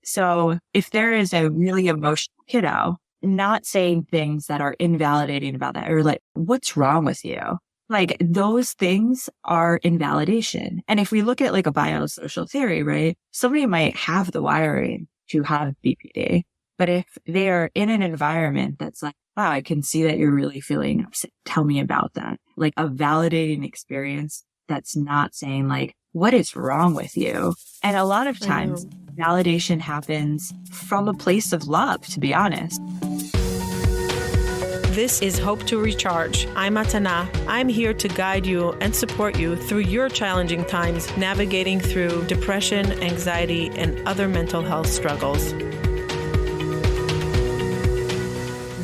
So if there is a really emotional kiddo, not saying things that are invalidating about that or like, what's wrong with you? Like those things are invalidation. And if we look at like a biosocial theory, right? Somebody might have the wiring to have BPD, but if they are in an environment that's like, wow, I can see that you're really feeling upset. Tell me about that. Like a validating experience that's not saying like, what is wrong with you? And a lot of times validation happens from a place of love, to be honest. This is Hope to Recharge. I'm Atana. I'm here to guide you and support you through your challenging times, navigating through depression, anxiety, and other mental health struggles.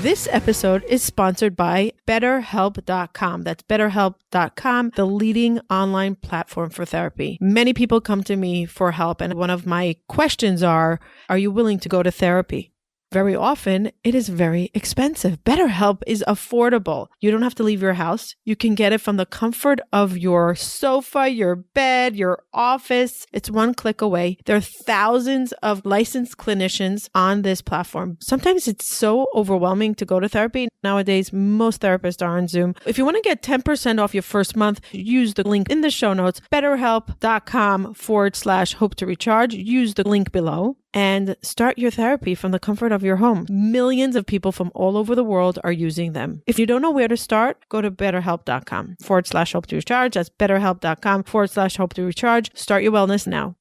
This episode is sponsored by BetterHelp.com. That's BetterHelp.com, the leading online platform for therapy. Many people come to me for help, and one of my questions are you willing to go to therapy? Very often, it is very expensive. BetterHelp is affordable. You don't have to leave your house. You can get it from the comfort of your sofa, your bed, your office. It's one click away. There are thousands of licensed clinicians on this platform. Sometimes it's so overwhelming to go to therapy. Nowadays, most therapists are on Zoom. If you want to get 10% off your first month, use the link in the show notes, betterhelp.com/hope to recharge. Use the link below and start your therapy from the comfort of your home. Millions of people from all over the world are using them. If you don't know where to start, go to betterhelp.com/hope to recharge. That's betterhelp.com/hope to recharge. Start your wellness now.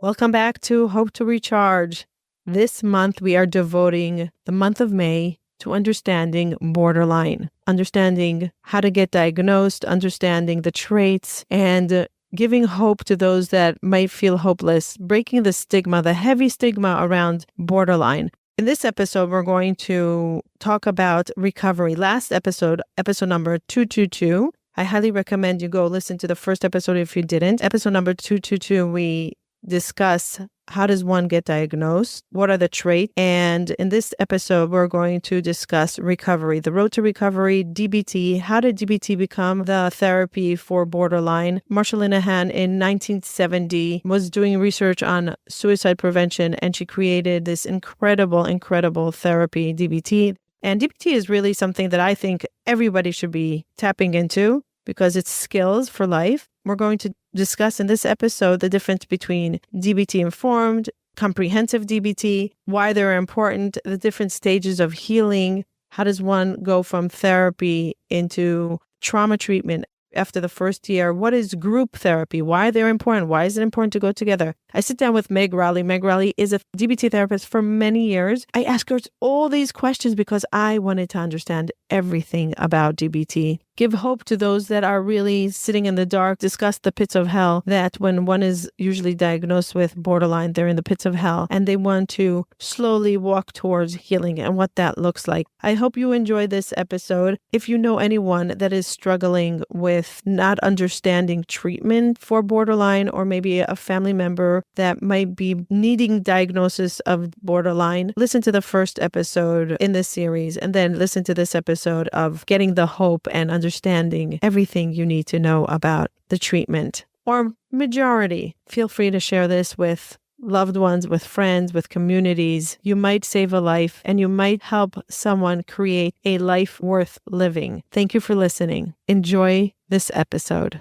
Welcome back to Hope to Recharge. This month, we are devoting the month of May to understanding borderline, understanding how to get diagnosed, understanding the traits, and giving hope to those that might feel hopeless, breaking the stigma, the heavy stigma around borderline. In this episode, we're going to talk about recovery. Last episode, episode number 222, I highly recommend you go listen to the first episode if you didn't. Episode number 222, we discuss how does one get diagnosed? What are the traits? And in this episode, we're going to discuss recovery, the road to recovery, DBT. How did DBT become the therapy for borderline? Marshall Linehan in 1970 was doing research on suicide prevention, and she created this incredible therapy, DBT. And DBT is really something that I think everybody should be tapping into because it's skills for life. We're going to discuss in this episode the difference between DBT-informed, comprehensive DBT, why they're important, the different stages of healing. How does one go from therapy into trauma treatment after the first year? What is group therapy? Why they're important? Why is it important to go together? I sit down with Meg Rowley. Meg Rowley is a DBT therapist for many years. I ask her all these questions because I wanted to understand everything about DBT. Give hope to those that are really sitting in the dark, discuss the pits of hell, that when one is usually diagnosed with borderline, they're in the pits of hell and they want to slowly walk towards healing and what that looks like. I hope you enjoy this episode. If you know anyone that is struggling with not understanding treatment for borderline, or maybe a family member that might be needing diagnosis of borderline, listen to the first episode in this series and then listen to this episode of getting the hope and understanding everything you need to know about the treatment, or majority. Feel free to share this with loved ones, with friends, with communities. You might save a life and you might help someone create a life worth living. Thank you for listening. Enjoy this episode.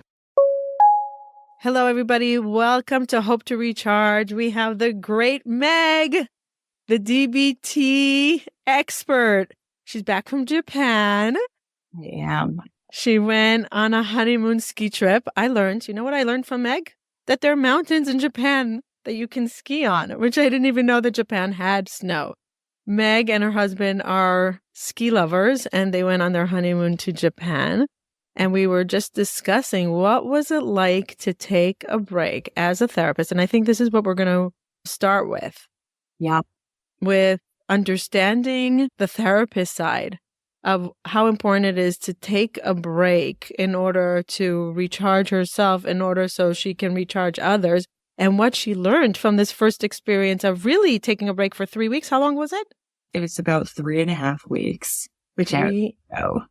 Hello, everybody. Welcome to Hope to Recharge. We have the great Meg, the DBT expert. She's back from Japan. I am. She went on a honeymoon ski trip. You know what I learned from Meg? That there are mountains in Japan that you can ski on, which I didn't even know that Japan had snow. Meg and her husband are ski lovers, and they went on their honeymoon to Japan. And we were just discussing what was it like to take a break as a therapist. And I think this is what we're going to start with. Yeah. With understanding the therapist side of how important it is to take a break in order to recharge herself, in order so she can recharge others, and what she learned from this first experience of really taking a break for 3 weeks. How long was it? It was about 3.5 weeks, which I know.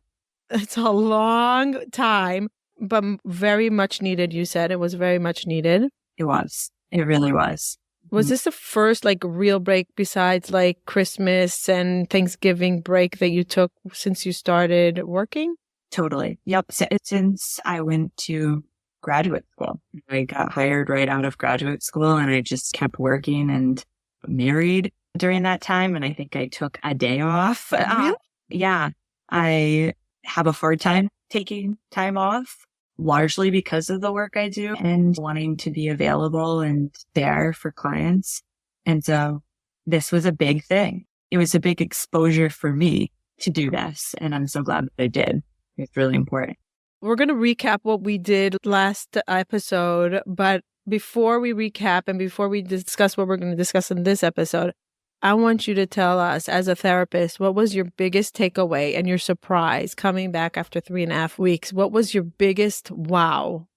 It's a long time, but very much needed. You said it was very much needed. It was. It really was. Was this the first like real break besides like Christmas and Thanksgiving break that you took since you started working? Totally. Yep. Since I went to graduate school, I got hired right out of graduate school and I just kept working and married during that time. And I think I took a day off. Really? Yeah. I have a hard time taking time off, largely because of the work I do and wanting to be available and there for clients. And so this was a big thing. It was a big exposure for me to do this. And I'm so glad that I did. It's really important. We're going to recap what we did last episode. But before we recap and before we discuss what we're going to discuss in this episode, I want you to tell us as a therapist, what was your biggest takeaway and your surprise coming back after 3.5 weeks? What was your biggest wow?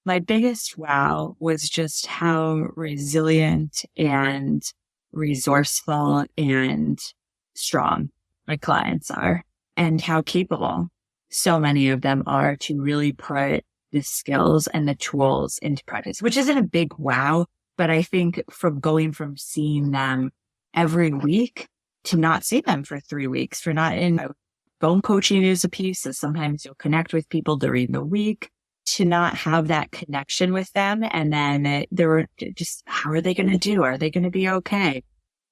My biggest wow was just how resilient and resourceful and strong my clients are and how capable so many of them are to really put the skills and the tools into practice, which isn't a big wow, but I think from going from seeing them every week to not see them for 3 weeks, for not in phone coaching is a piece. So sometimes you'll connect with people during the week to not have that connection with them. And then they were just, how are they going to do? Are they going to be okay?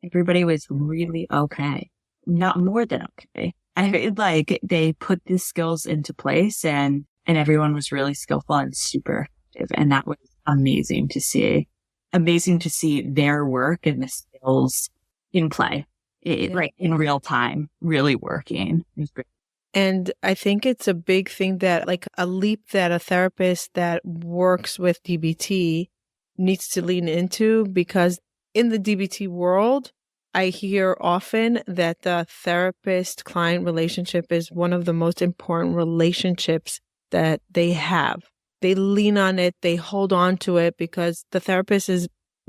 Everybody was really okay. Not more than okay. They put the skills into place and everyone was really skillful and super effective. And that was amazing to see. Amazing to see their work and the skills in play, right in real time, really working. It was great. And I think it's a big thing that like a leap that a therapist that works with DBT needs to lean into, because in the DBT world, I hear often that the therapist-client relationship is one of the most important relationships that they have. They lean on it, they hold on to it because the therapist is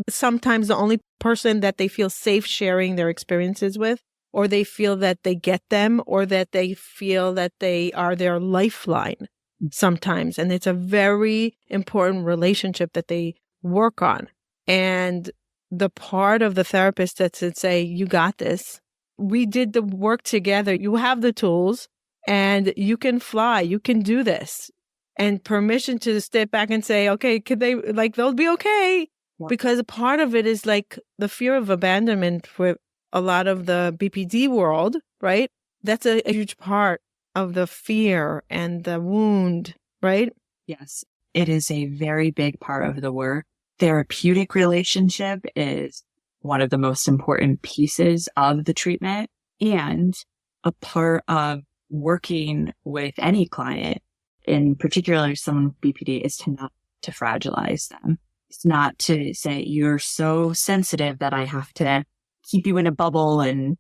sometimes the only person that they feel safe sharing their experiences with, or they feel that they get them, or that they feel that they are their lifeline sometimes. And it's a very important relationship that they work on. And the part of the therapist that should say, you got this. We did the work together. You have the tools and you can fly. You can do this. And permission to step back and say, okay, could they, like, they'll be okay. Yeah. Because a part of it is like the fear of abandonment for a lot of the BPD world, right? That's a huge part of the fear and the wound, right? Yes, it is a very big part of the work. Therapeutic relationship is one of the most important pieces of the treatment, and a part of working with any client, in particular someone with BPD, is to not to fragilize them. It's not to say you're so sensitive that I have to keep you in a bubble and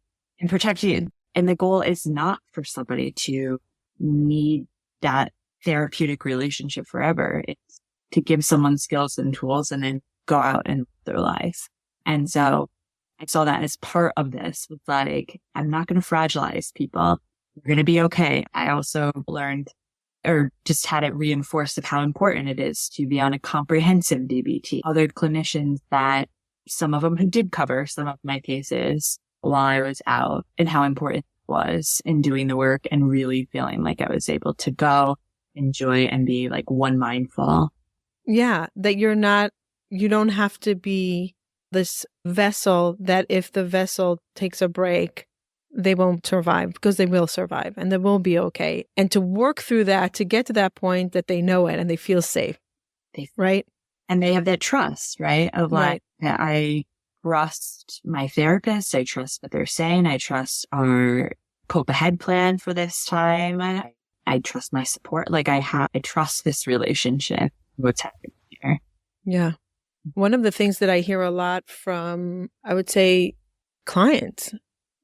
protect you. And the goal is not for somebody to need that therapeutic relationship forever. It's to give someone skills and tools and then go out and live their life. And so I saw that as part of this. It's like, I'm not going to fragilize people. We're going to be okay. I also learned or just had it reinforced of how important it is to be on a comprehensive DBT. Other clinicians that some of them who did cover some of my cases while I was out, and how important it was in doing the work and really feeling like I was able to go enjoy and be like one mindful. Yeah, that you don't have to be this vessel that if the vessel takes a break, they won't survive, because they will survive and they will be okay. And to work through that, to get to that point that they know it and they feel safe, right? And they have that trust, right? Of like, right. I trust my therapist. I trust what they're saying. I trust our cope ahead plan for this time. I trust my support. Like I trust this relationship, what's happening here. Yeah. One of the things that I hear a lot from, I would say, clients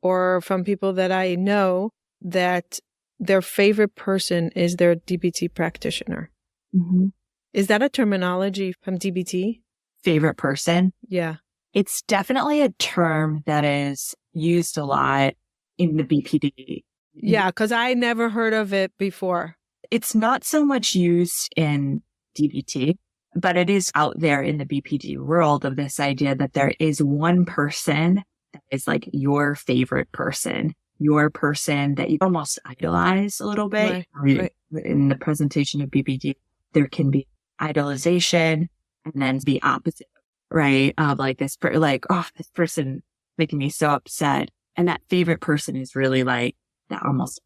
or from people that I know, that their favorite person is their DBT practitioner. Mm-hmm. Is that a terminology from DBT? Favorite person? Yeah. It's definitely a term that is used a lot in the BPD. Yeah, because I never heard of it before. It's not so much used in DBT. But it is out there in the BPD world of this idea that there is one person that is like your favorite person, your person that you almost idolize a little bit. Right. In the presentation of BPD, there can be idolization and then the opposite, right? Of like this person making me so upset. And that favorite person is really like that almost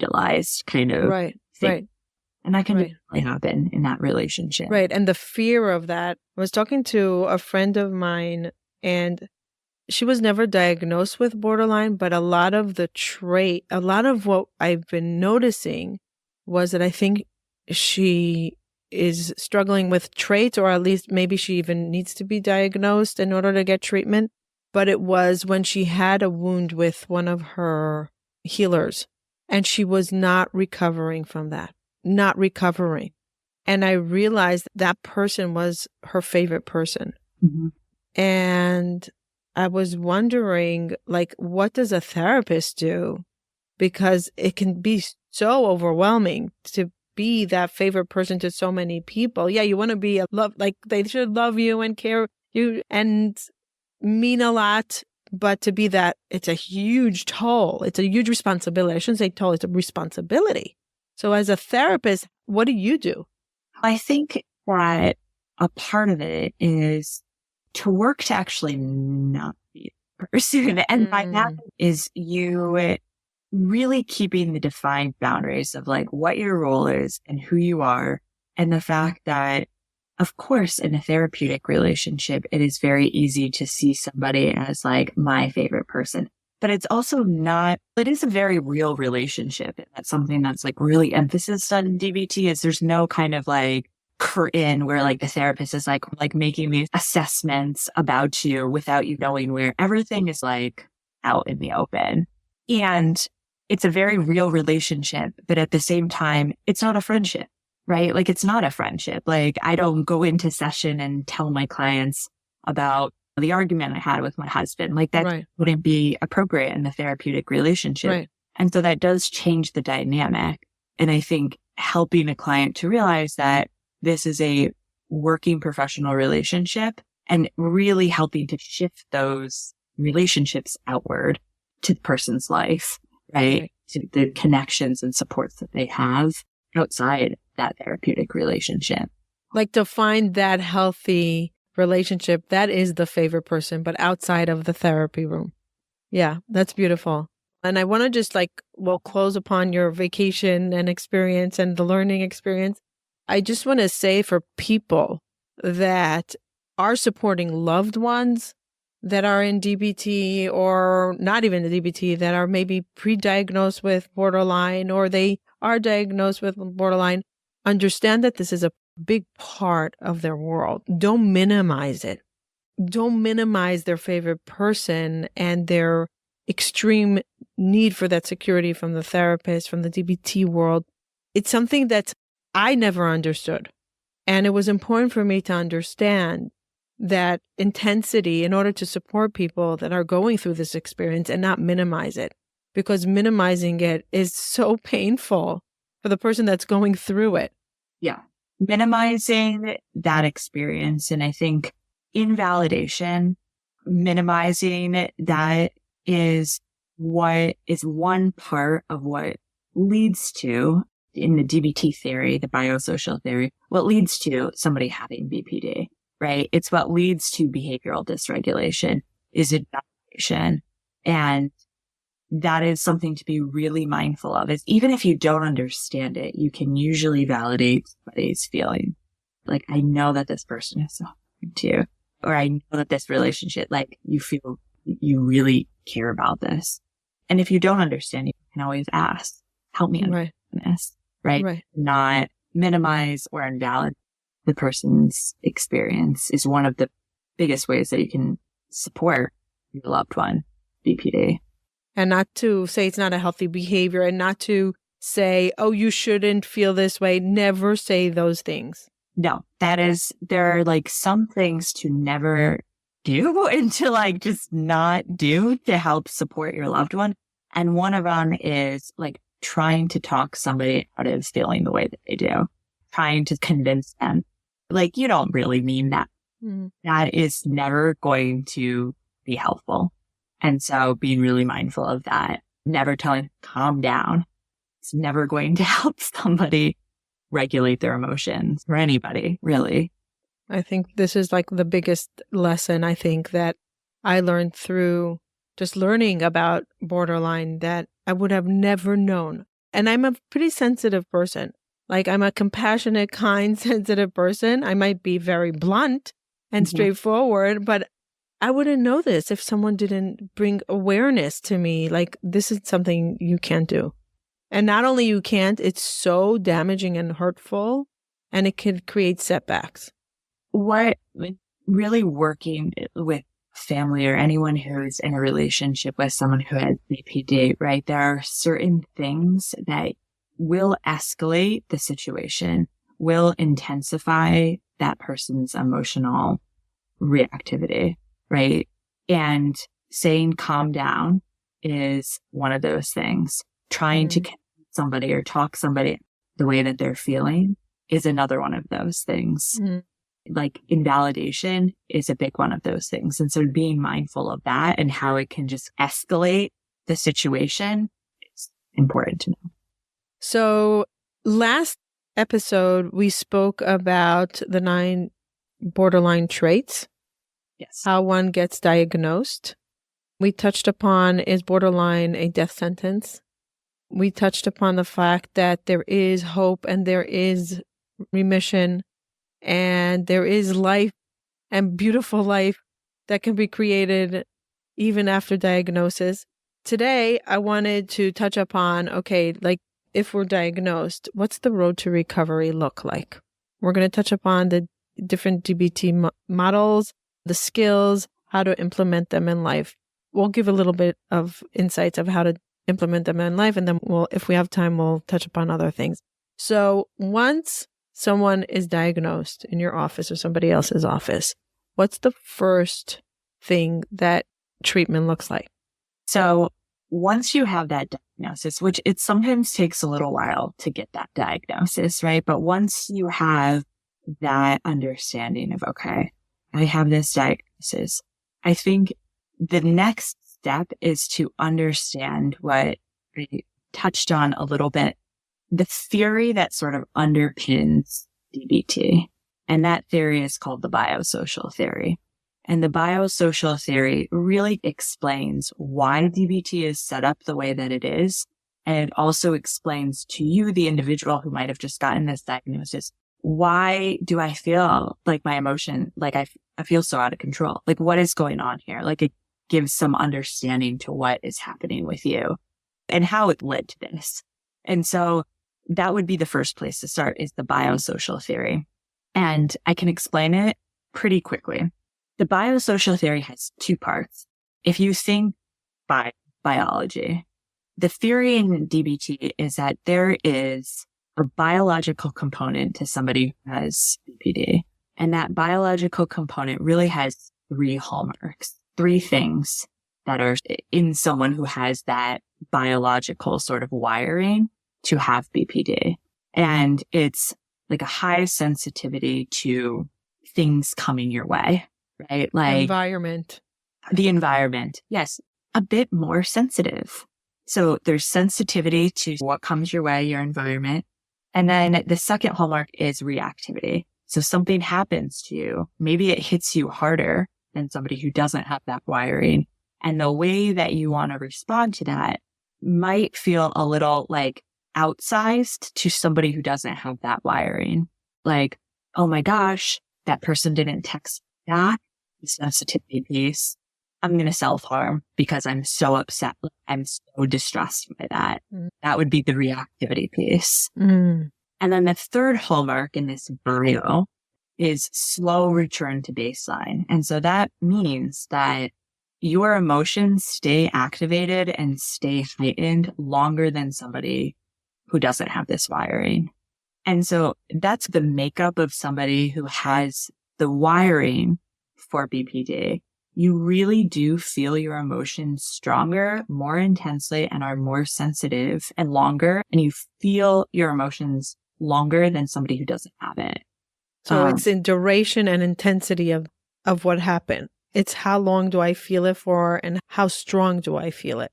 idolized kind of Right. thing. Right. And that can really happen in that relationship. Right. And the fear of that. I was talking to a friend of mine, and she was never diagnosed with borderline, but a lot of what I've been noticing was that I think she is struggling with traits, or at least maybe she even needs to be diagnosed in order to get treatment. But it was when she had a wound with one of her healers, and she was not recovering from that. Not recovering. And I realized that person was her favorite person. Mm-hmm. And I was wondering, like, what does a therapist do? Because it can be so overwhelming to be that favorite person to so many people. Yeah, you want to be like they should love you and care you and mean a lot. But to be that, it's a huge toll. It's a huge responsibility. I shouldn't say toll, it's a responsibility. So as a therapist, what do you do? I think that a part of it is to work to actually not be a person. And by that is you really keeping the defined boundaries of like what your role is and who you are. And the fact that, of course, in a therapeutic relationship, it is very easy to see somebody as like my favorite person. But it's also not, it is a very real relationship. And that's something that's like really emphasized on DBT is there's no kind of like curtain where like the therapist is like making these assessments about you without you knowing where everything is like out in the open. And it's a very real relationship, but at the same time, it's not a friendship, right? Like it's not a friendship. Like I don't go into session and tell my clients about the argument I had with my husband. Like that wouldn't be appropriate in the therapeutic relationship. Right. And so that does change the dynamic. And I think helping a client to realize that this is a working professional relationship and really helping to shift those relationships outward to the person's life, right? To the connections and supports that they have outside that therapeutic relationship. Like to find that healthy relationship, that is the favorite person, but outside of the therapy room. Yeah, that's beautiful. And I want to just close upon your vacation and experience and the learning experience. I just want to say for people that are supporting loved ones that are in DBT or not even the DBT, that are maybe pre-diagnosed with borderline or they are diagnosed with borderline, understand that this is a big part of their world. Don't minimize it. Don't minimize their favorite person and their extreme need for that security from the therapist, from the DBT world. It's something that I never understood. And it was important for me to understand that intensity in order to support people that are going through this experience and not minimize it, because minimizing it is so painful for the person that's going through it. Yeah. Minimizing that experience. And I think invalidation, minimizing that is what is one part of what leads to, in the DBT theory, the biosocial theory, what leads to somebody having BPD, right? It's what leads to behavioral dysregulation is invalidation. And that is something to be really mindful of. Is even if you don't understand it, you can usually validate somebody's feeling. Like, I know that this person is so to you, or I know that this relationship, like you feel you really care about this. And if you don't understand, you can always ask, help me understand this, right? Not minimize or invalidate the person's experience is one of the biggest ways that you can support your loved one, BPD. And not to say it's not a healthy behavior and not to say, oh, you shouldn't feel this way. Never say those things. No, there are like some things to never do and to just not do to help support your loved one. And one of them is trying to talk somebody out of feeling the way that they do, trying to convince them Like, you don't really mean that. Mm. That is never going to be helpful. And so being really mindful of that, never telling, calm down. It's never going to help somebody regulate their emotions or anybody, really. I think this is like the biggest lesson I think that I learned through just learning about borderline that I would have never known. And I'm a pretty sensitive person. Like I'm a compassionate, kind, sensitive person. I might be very blunt and straightforward, but I wouldn't know this if someone didn't bring awareness to me. Like this is something you can't do. And not only you can't, it's so damaging and hurtful, and it can create setbacks. What really working with family or anyone who's in a relationship with someone who has BPD, right? There are certain things that will escalate the situation, will intensify that person's emotional reactivity, right? And saying calm down is one of those things. Trying to connect somebody or talk somebody the way that they're feeling is another one of those things. Like invalidation is a big one of those things. And so being mindful of that and how it can just escalate the situation is important to know. So last episode, we spoke about the 9 borderline traits. Yes. How one gets diagnosed. We touched upon, is borderline a death sentence? We touched upon the fact that there is hope and there is remission and there is life and beautiful life that can be created even after diagnosis. Today, I wanted to touch upon, okay, like if we're diagnosed, what's the road to recovery look like? We're going to touch upon the different DBT models, the skills, how to implement them in life. We'll give a little bit of insights of how to implement them in life. And then if we have time, we'll touch upon other things. So once someone is diagnosed in your office or somebody else's office, what's the first thing that treatment looks like? So once you have that diagnosis, which it sometimes takes a little while to get that diagnosis, right? But once you have that understanding of, okay, I have this diagnosis, I think the next step is to understand what I touched on a little bit, the theory that sort of underpins DBT. And that theory is called the biosocial theory. And the biosocial theory really explains why DBT is set up the way that it is. And it also explains to you, the individual who might have just gotten this diagnosis, why do I feel like my emotion, like I feel so out of control? Like what is going on here? Like it gives some understanding to what is happening with you and how it led to this. And so that would be the first place to start, is the biosocial theory. And I can explain it pretty quickly. The biosocial theory has 2 parts. If you think by biology, the theory in DBT is that there is a biological component to somebody who has BPD. And that biological component really has 3 hallmarks, 3 things that are in someone who has that biological sort of wiring to have BPD. And it's like a high sensitivity to things coming your way, right? Like environment. The environment. Yes. A bit more sensitive. So there's sensitivity to what comes your way, your environment. And then the second hallmark is reactivity. So something happens to you. Maybe it hits you harder than somebody who doesn't have that wiring. And the way that you want to respond to that might feel a little like outsized to somebody who doesn't have that wiring. Like, oh my gosh, that person didn't text back. The sensitivity piece. I'm going to self-harm because I'm so upset. I'm so distressed by that. That would be the reactivity piece. And then the third hallmark in this bio is slow return to baseline. And so that means that your emotions stay activated and stay heightened longer than somebody who doesn't have this wiring. And so that's the makeup of somebody who has the wiring for BPD. You really do feel your emotions stronger, more intensely, and are more sensitive and longer. And you feel your emotions longer than somebody who doesn't have it. So it's in duration and intensity of what happened. It's how long do I feel it for and how strong do I feel it?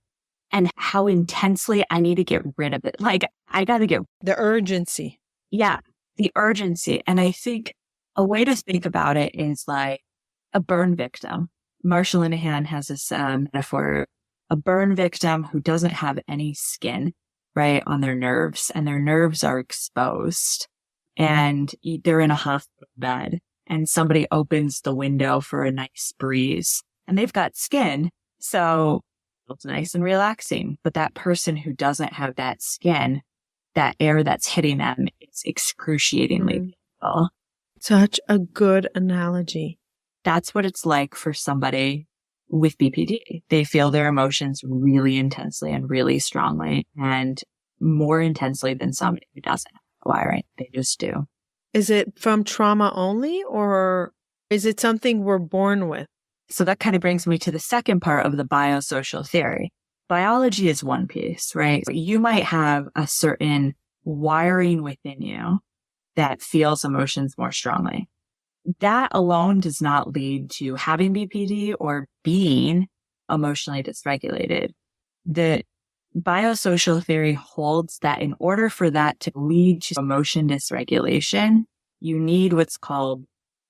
And how intensely I need to get rid of it. Like, I got to get the urgency. Yeah, the urgency. And I think a way to think about it is like a burn victim. Marshall Linehan has this metaphor, a burn victim who doesn't have any skin, right, on their nerves, and their nerves are exposed, and they're in a hospital bed, and somebody opens the window for a nice breeze, and they've got skin, so it's nice and relaxing. But that person who doesn't have that skin, that air that's hitting them, is excruciatingly painful. Such a good analogy. That's what it's like for somebody with BPD. They feel their emotions really intensely and really strongly, and more intensely than somebody who doesn't have the wiring. They just do. Is it from trauma only, or is it something we're born with? So that kind of brings me to the second part of the biosocial theory. Biology is one piece, right? You might have a certain wiring within you that feels emotions more strongly. That alone does not lead to having BPD or being emotionally dysregulated. The biosocial theory holds that in order for that to lead to emotion dysregulation, you need what's called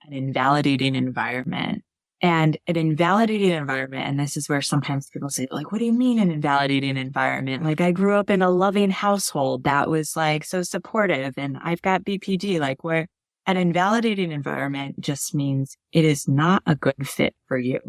an invalidating environment. And an invalidating environment, and this is where sometimes people say, like, what do you mean an invalidating environment? Like, I grew up in a loving household that was like so supportive, and I've got BPD. Like, where an invalidating environment just means it is not a good fit for you.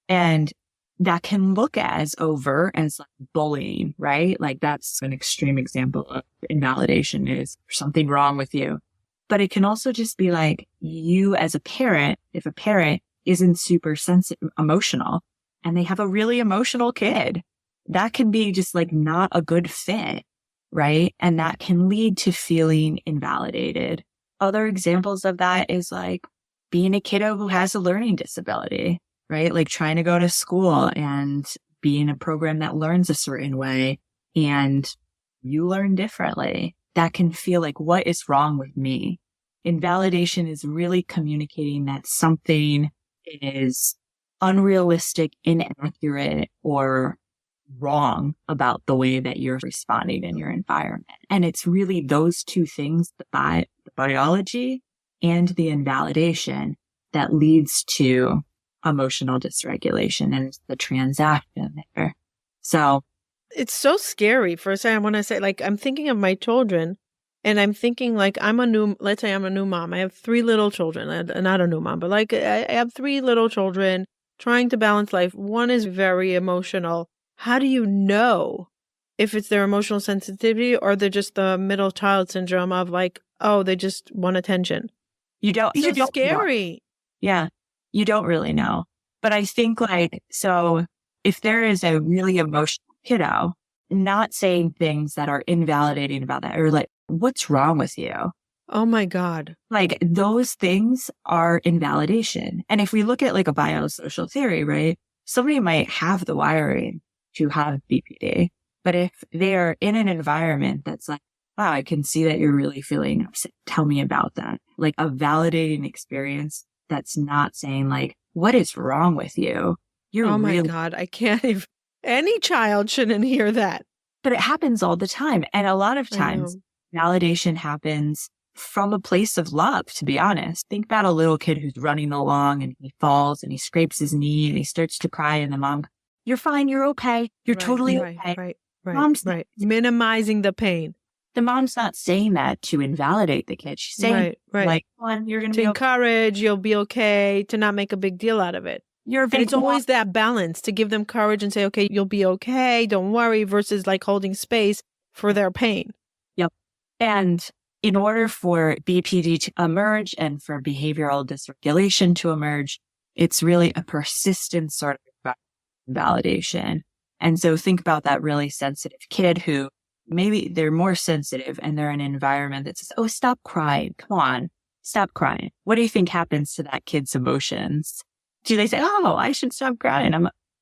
And that can look as overt as like bullying, right? Like, that's an extreme example of invalidation, is something wrong with you. But it can also just be like you as a parent, if a parent isn't super sensitive, emotional, and they have a really emotional kid, that can be just like not a good fit, right? And that can lead to feeling invalidated. Other examples of that is like being a kiddo who has a learning disability, right? Like trying to go to school and be in a program that learns a certain way and you learn differently. That can feel like, what is wrong with me? Invalidation is really communicating that something is unrealistic, inaccurate, or wrong about the way that you're responding in your environment. And it's really those two things, the biology and the invalidation, that leads to emotional dysregulation and the transaction there. So it's so scary. For a second, when I say, like, I'm thinking of my children, and I'm thinking, like, let's say I'm a new mom. I have 3 little children, not a new mom, but like I have 3 little children trying to balance life. One is very emotional. How do you know if it's their emotional sensitivity or they're just the middle child syndrome of like, oh, they just want attention? You don't scary. Know. Yeah. You don't really know. But I think like, so if there is a really emotional kiddo, not saying things that are invalidating about that, or like, what's wrong with you? Oh my God. Like, those things are invalidation. And if we look at like a biosocial theory, right? Somebody might have the wiring to have BPD, but if they are in an environment that's like, wow, I can see that you're really feeling upset. Tell me about that. Like a validating experience that's not saying like, what is wrong with you? Oh my God. I can't even, any child shouldn't hear that. But it happens all the time. And a lot of times validation happens from a place of love, to be honest. Think about a little kid who's running along and he falls and he scrapes his knee and he starts to cry, and the mom, you're fine, you're okay, you're totally okay. Right. Minimizing the pain. The mom's not saying that to invalidate the kid. She's saying, like, come on, you're going to be encourage, you'll be okay, to not make a big deal out of it. And it's always that balance to give them courage and say, okay, you'll be okay, don't worry, versus like holding space for their pain. Yep. And in order for BPD to emerge and for behavioral dysregulation to emerge, it's really a persistent sort of validation. And so think about that really sensitive kid who maybe they're more sensitive and they're in an environment that says, oh, stop crying. Come on, stop crying. What do you think happens to that kid's emotions? Do they say, oh, I should stop crying?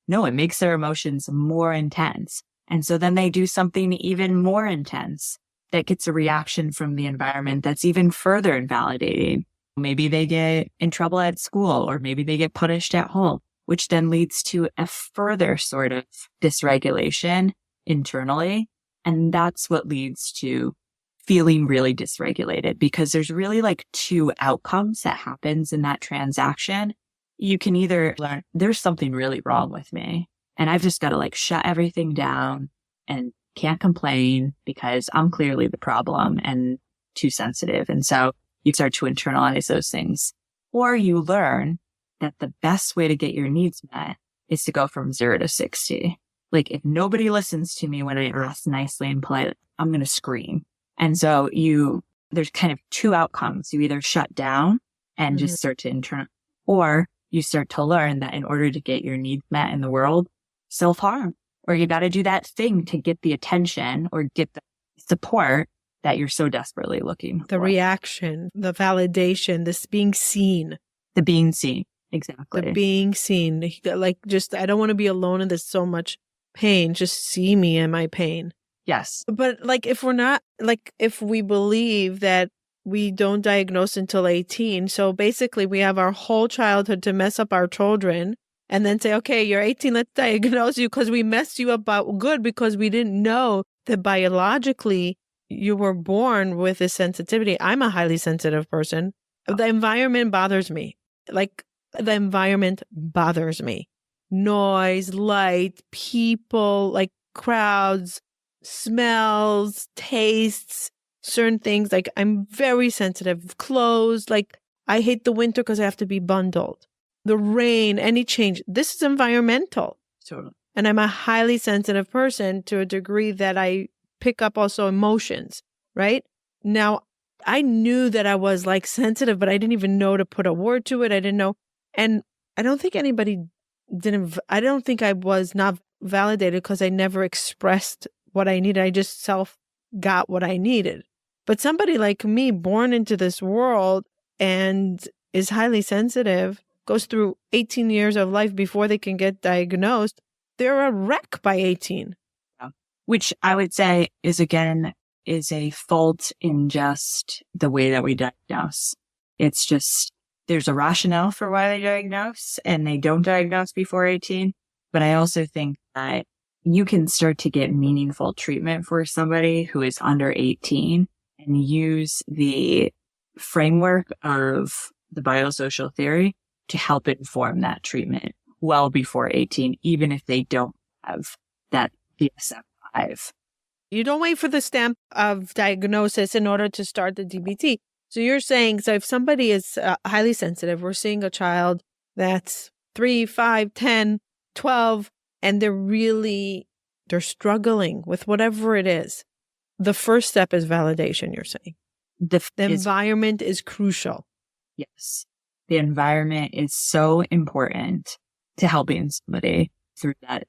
No, it makes their emotions more intense. And so then they do something even more intense that gets a reaction from the environment that's even further invalidating. Maybe they get in trouble at school, or maybe they get punished at home, which then leads to a further sort of dysregulation internally. And that's what leads to feeling really dysregulated, because there's really like two outcomes that happens in that transaction. You can either learn there's something really wrong with me and I've just got to like shut everything down and can't complain because I'm clearly the problem and too sensitive. And so you start to internalize those things. Or you learn that the best way to get your needs met is to go from 0 to 60. Like, if nobody listens to me when I ask nicely and politely, I'm going to scream. And so there's kind of two outcomes. You either shut down and just start to internalize, or you start to learn that in order to get your needs met in the world, self-harm, or you got to do that thing to get the attention or get the support that you're so desperately looking for. The reaction, the validation, this being seen. The being seen. Exactly. The being seen. Like, just, I don't want to be alone in this so much pain. Just see me in my pain. Yes. But like, if we're not, like, if we believe that we don't diagnose until 18, so basically we have our whole childhood to mess up our children and then say, okay, you're 18, let's diagnose you because we messed you up good because we didn't know that biologically you were born with this sensitivity. I'm a highly sensitive person. The environment bothers me. Like, the environment bothers me. Noise, light, people, like crowds, smells, tastes, certain things. Like, I'm very sensitive. Clothes, like, I hate the winter because I have to be bundled. The rain, any change. This is environmental. Totally. And I'm a highly sensitive person to a degree that I pick up also emotions, right? Now, I knew that I was like sensitive, but I didn't even know to put a word to it. I didn't know. And I don't think I don't think I was not validated because I never expressed what I needed. I just got what I needed. But somebody like me, born into this world and is highly sensitive, goes through 18 years of life before they can get diagnosed, they're a wreck by 18. Which I would say is a fault in just the way that we diagnose. It's just, there's a rationale for why they diagnose and they don't diagnose before 18. But I also think that you can start to get meaningful treatment for somebody who is under 18 and use the framework of the biosocial theory to help inform that treatment well before 18, even if they don't have that DSM-5. You don't wait for the stamp of diagnosis in order to start the DBT. So you're saying, so if somebody is highly sensitive, we're seeing a child that's 3, 5, 10, 12, and they're struggling with whatever it is. The first step is validation, you're saying. The environment is crucial. Yes. The environment is so important to helping somebody through that,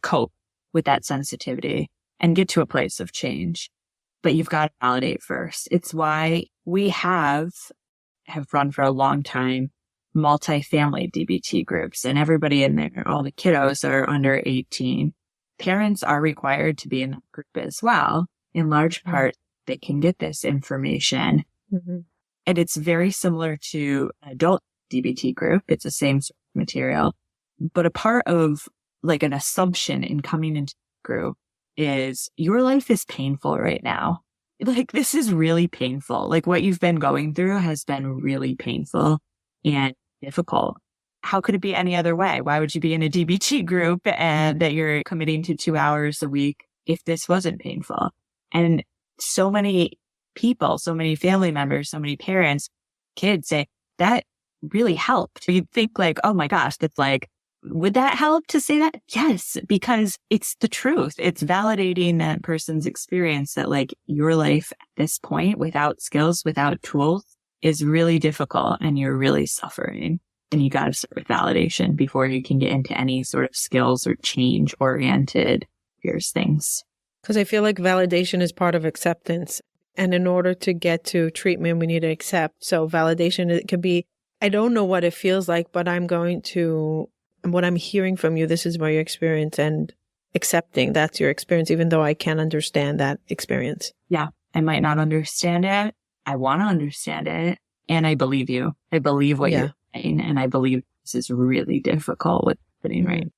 cope with that sensitivity and get to a place of change. But you've got to validate first. It's why we have run for a long time multifamily DBT groups, and everybody in there, all the kiddos are under 18. Parents are required to be in that group as well. In large part, they can get this information. Mm-hmm. And it's very similar to an adult DBT group. It's the same sort of material. But a part of like an assumption in coming into the group is your life is painful right now. Like, this is really painful. Like, what you've been going through has been really painful and difficult. How could it be any other way? Why would you be in a DBT group and that you're committing to 2 hours a week if this wasn't painful? And so many people, so many family members, so many parents, kids say that really helped. You'd think like, oh my gosh, that's like, would that help to say that? Yes, because it's the truth. It's validating that person's experience that like your life at this point without skills, without tools is really difficult and you're really suffering. And you got to start with validation before you can get into any sort of skills or change oriented things. Because I feel like validation is part of acceptance. And in order to get to treatment, we need to accept. So validation, it could be, I don't know what it feels like, but what I'm hearing from you, this is my experience, and accepting that's your experience, even though I can't understand that experience. Yeah, I might not understand it. I want to understand it. And I believe you. I believe what you're saying. And I believe this is really difficult what's happening right now.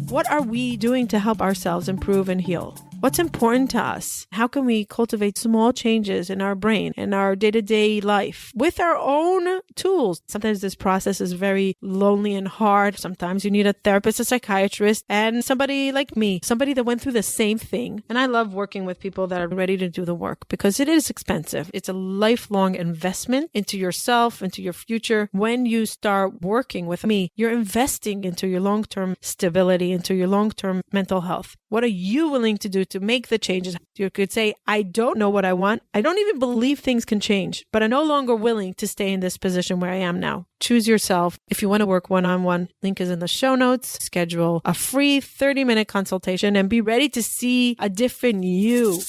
What are we doing to help ourselves improve and heal? What's important to us? How can we cultivate small changes in our brain and our day-to-day life with our own tools? Sometimes this process is very lonely and hard. Sometimes you need a therapist, a psychiatrist, and somebody like me, somebody that went through the same thing. And I love working with people that are ready to do the work because it is expensive. It's a lifelong investment into yourself, into your future. When you start working with me, you're investing into your long-term stability, into your long-term mental health. What are you willing to do to make the changes? You could say, I don't know what I want. I don't even believe things can change, but I'm no longer willing to stay in this position where I am now. Choose yourself. If you want to work one-on-one, link is in the show notes. Schedule a free 30-minute consultation and be ready to see a different you.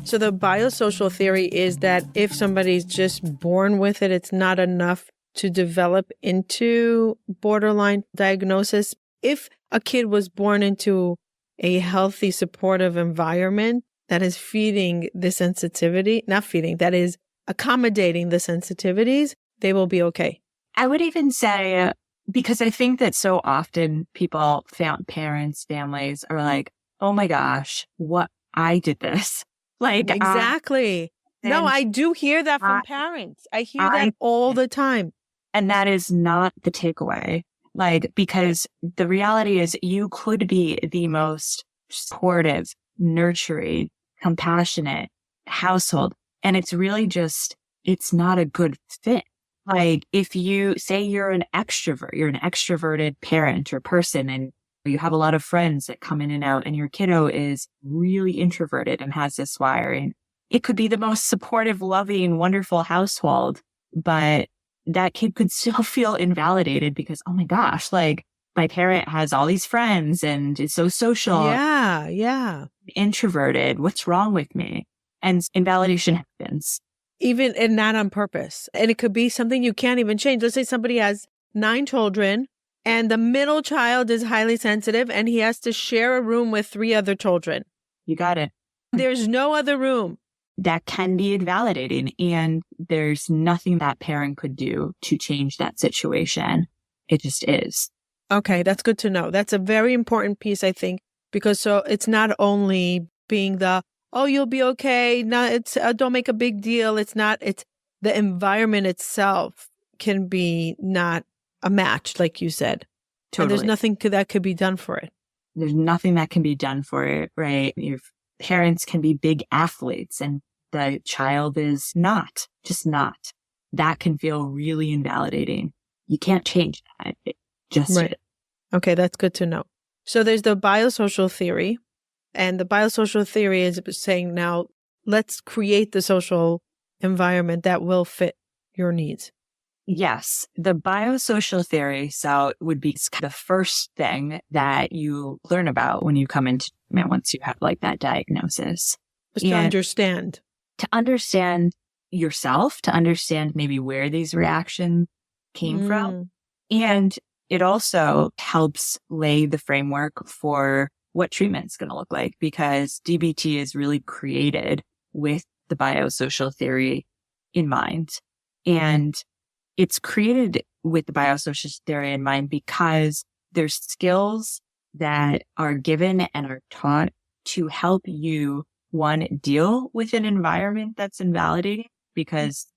So the biosocial theory is that if somebody's just born with it, it's not enough to develop into borderline diagnosis. If a kid was born into a healthy, supportive environment that is feeding the sensitivity, not feeding, that is accommodating the sensitivities, they will be okay. I would even say, because I think that so often people, parents, families are like, oh my gosh, what, I did this. Like, exactly. No, I do hear that from parents. I hear that all the time. And that is not the takeaway. Like, because the reality is you could be the most supportive, nurturing, compassionate household. And it's really just, it's not a good fit. Like, if you say you're an extrovert, you're an extroverted parent or person, and you have a lot of friends that come in and out, and your kiddo is really introverted and has this wiring, it could be the most supportive, loving, wonderful household, but that kid could still feel invalidated because, oh my gosh, like my parent has all these friends and is so social. Yeah. Introverted. What's wrong with me? And invalidation happens. Even, and not on purpose. And it could be something you can't even change. Let's say somebody has 9 children and the middle child is highly sensitive and he has to share a room with 3 other children. You got it. There's no other room. That can be invalidating, and there's nothing that parent could do to change that situation. It just is. Okay, that's good to know. That's a very important piece, I think, because so it's not only being the, oh, you'll be okay. No, it's don't make a big deal. It's the environment itself can be not a match, like you said. Totally. And there's nothing that could be done for it. There's nothing that can be done for it, right? Your parents can be big athletes and the child is not, just not. That can feel really invalidating. You can't change that. It just right. Okay, that's good to know. So there's the biosocial theory, and the biosocial theory is saying now, let's create the social environment that will fit your needs. Yes, the biosocial theory would be the first thing that you learn about when you come into treatment once you have like that diagnosis. Just to understand. To understand yourself, to understand maybe where these reactions came from. And it also helps lay the framework for what treatment's going to look like, because DBT is really created with the biosocial theory in mind. And it's created with the biosocial theory in mind because there's skills that are given and are taught to help you, one, deal with an environment that's invalidating, because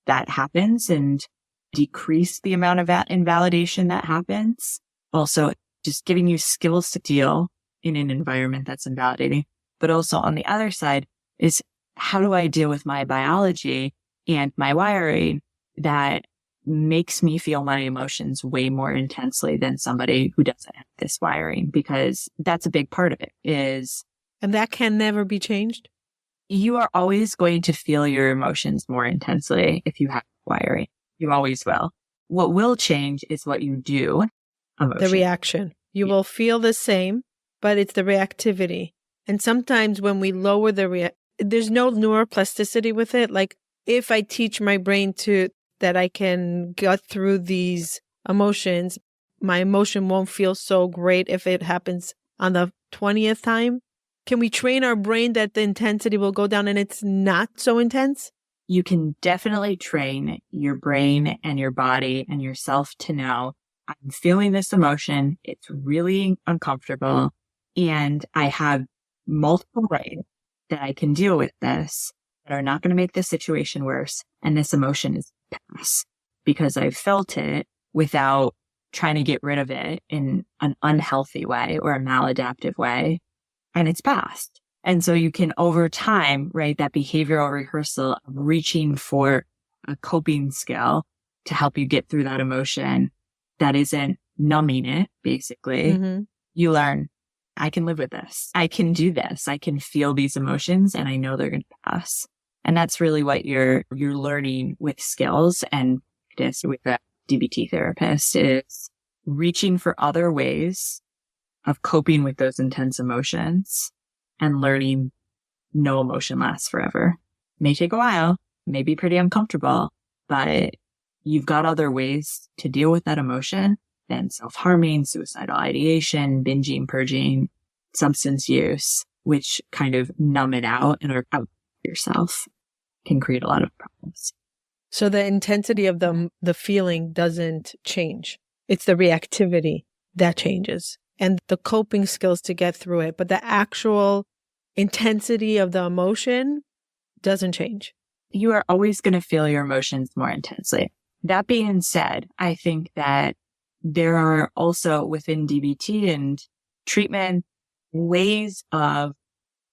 that happens, and decrease the amount of that invalidation that happens. Also, just giving you skills to deal in an environment that's invalidating. But also on the other side is, how do I deal with my biology and my wiring that makes me feel my emotions way more intensely than somebody who doesn't have this wiring? Because that's a big part of it is. And that can never be changed? You are always going to feel your emotions more intensely if you have wiring. You always will. What will change is what you do. The reaction. You will feel the same, but it's the reactivity. And sometimes when we lower there's no neuroplasticity with it. Like if I teach my brain that I can get through these emotions, my emotion won't feel so great if it happens on the 20th time. Can we train our brain that the intensity will go down and it's not so intense? You can definitely train your brain and your body and yourself to know, I'm feeling this emotion. It's really uncomfortable. And I have multiple ways that I can deal with this that are not going to make the situation worse. And this emotion is pass because I've felt it without trying to get rid of it in an unhealthy way or a maladaptive way. And it's past. And so you can, over time, right, that behavioral rehearsal of reaching for a coping skill to help you get through that emotion that isn't numbing it, basically. Mm-hmm. You learn, I can live with this. I can do this. I can feel these emotions and I know they're going to pass. And that's really what you're learning with skills and practice with a DBT therapist is reaching for other ways of coping with those intense emotions and learning no emotion lasts forever. May take a while, may be pretty uncomfortable, but you've got other ways to deal with that emotion than self-harming, suicidal ideation, binging, purging, substance use, which kind of numb it out and are out yourself can create a lot of problems. So the intensity of the feeling doesn't change. It's the reactivity that changes and the coping skills to get through it. But the actual intensity of the emotion doesn't change. You are always going to feel your emotions more intensely. That being said, I think that there are also within DBT and treatment ways of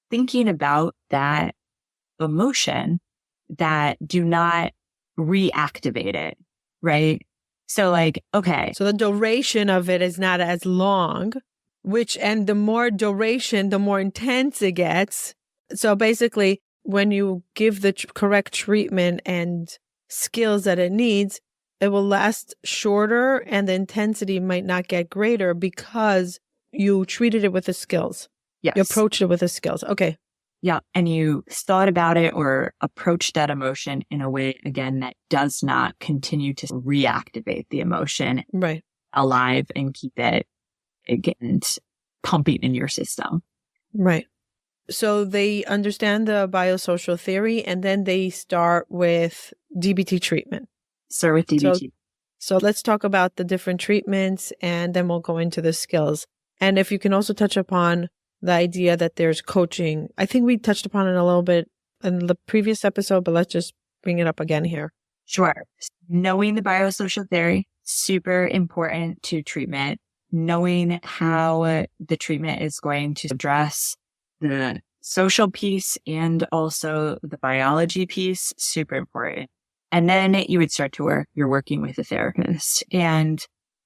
thinking about that emotion that do not reactivate it, right? So like, okay. So the duration of it is not as long, and the more duration, the more intense it gets. So basically, when you give the correct treatment and skills that it needs, it will last shorter and the intensity might not get greater because you treated it with the skills. Yes. You approached it with the skills. Okay. Yeah. And you thought about it or approached that emotion in a way, again, that does not continue to reactivate the emotion right alive and keep it, again, pumping in your system. Right. So they understand the biosocial theory and then they start with DBT treatment. Start with DBT. So let's talk about the different treatments and then we'll go into the skills. And if you can also touch upon the idea that there's coaching. I think we touched upon it a little bit in the previous episode, but let's just bring it up again here. Sure. Knowing the biosocial theory, super important to treatment. Knowing how the treatment is going to address the social piece and also the biology piece, super important. And then you would start to work, you're working with a therapist. And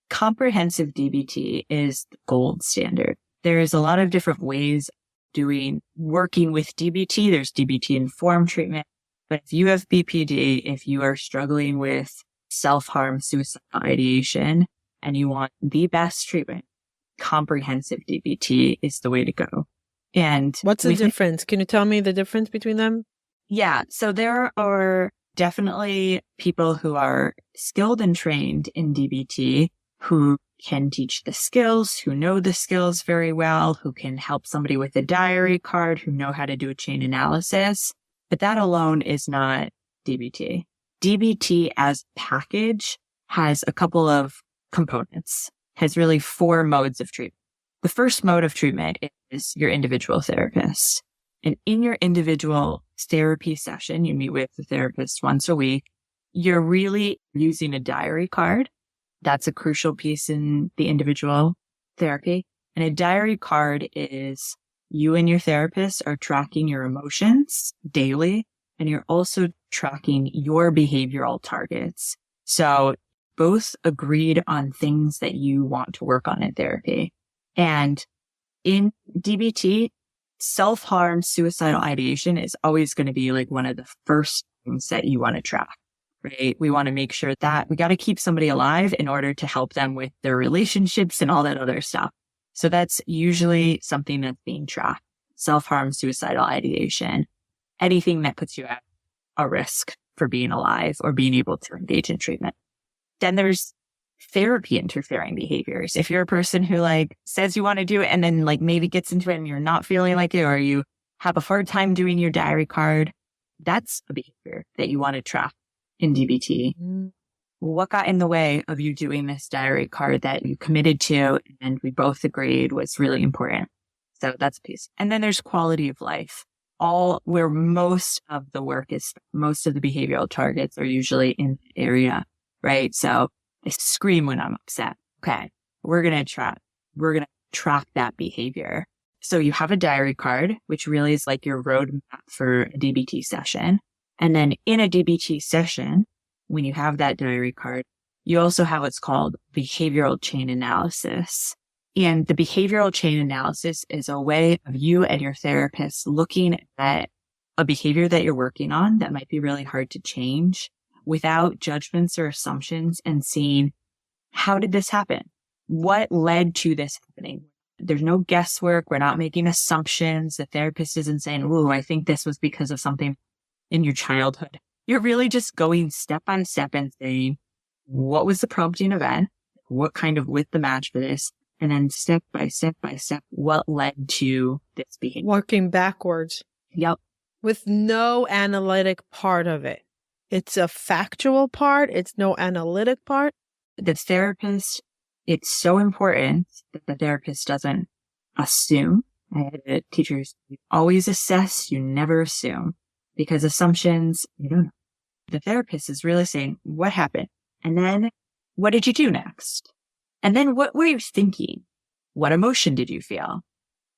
comprehensive DBT is the gold standard. There's a lot of different ways of working with DBT. There's DBT informed treatment. But if you have BPD, if you are struggling with self-harm, suicidal ideation, and you want the best treatment, comprehensive DBT is the way to go. And what's the difference? Can you tell me the difference between them? Yeah. So there are definitely people who are skilled and trained in DBT who can teach the skills, who know the skills very well, who can help somebody with a diary card, who know how to do a chain analysis. But that alone is not DBT. DBT as a package has a couple of components, has really 4 modes of treatment. The first mode of treatment is your individual therapist. And in your individual therapy session, you meet with the therapist once a week. You're really using a diary card. That's a crucial piece in the individual therapy. And a diary card is you and your therapist are tracking your emotions daily, and you're also tracking your behavioral targets. So both agreed on things that you want to work on in therapy. And in DBT, self-harm, suicidal ideation is always going to be like one of the first things that you want to track. Right? We want to make sure that we got to keep somebody alive in order to help them with their relationships and all that other stuff. So that's usually something that's being tracked. Self-harm, suicidal ideation, anything that puts you at a risk for being alive or being able to engage in treatment. Then there's therapy interfering behaviors. If you're a person who like says you want to do it and then like maybe gets into it and you're not feeling like it, or you have a hard time doing your diary card, that's a behavior that you want to track in DBT. What got in the way of you doing this diary card that you committed to and we both agreed was really important? So that's a piece. And then there's quality of life, all where most of the work is, most of the behavioral targets are usually in the area, right? So I scream when I'm upset. Okay, we're going to track that behavior. So you have a diary card, which really is like your roadmap for a DBT session. And then in a DBT session, when you have that diary card, you also have what's called behavioral chain analysis. And the behavioral chain analysis is a way of you and your therapist looking at a behavior that you're working on that might be really hard to change without judgments or assumptions, and seeing, how did this happen? What led to this happening? There's no guesswork. We're not making assumptions. The therapist isn't saying, "Ooh, I think this was because of something in your childhood." You're really just going step by step and saying, what was the prompting event? What kind of with the match for this? And then step by step, what led to this behavior? Working backwards. Yep. With no analytic part of it. It's a factual part. It's no analytic part. The therapist, it's so important that the therapist doesn't assume. Teachers, you always assess, you never assume, because assumptions, you don't know. The therapist is really saying, what happened? And then what did you do next? And then what were you thinking? What emotion did you feel?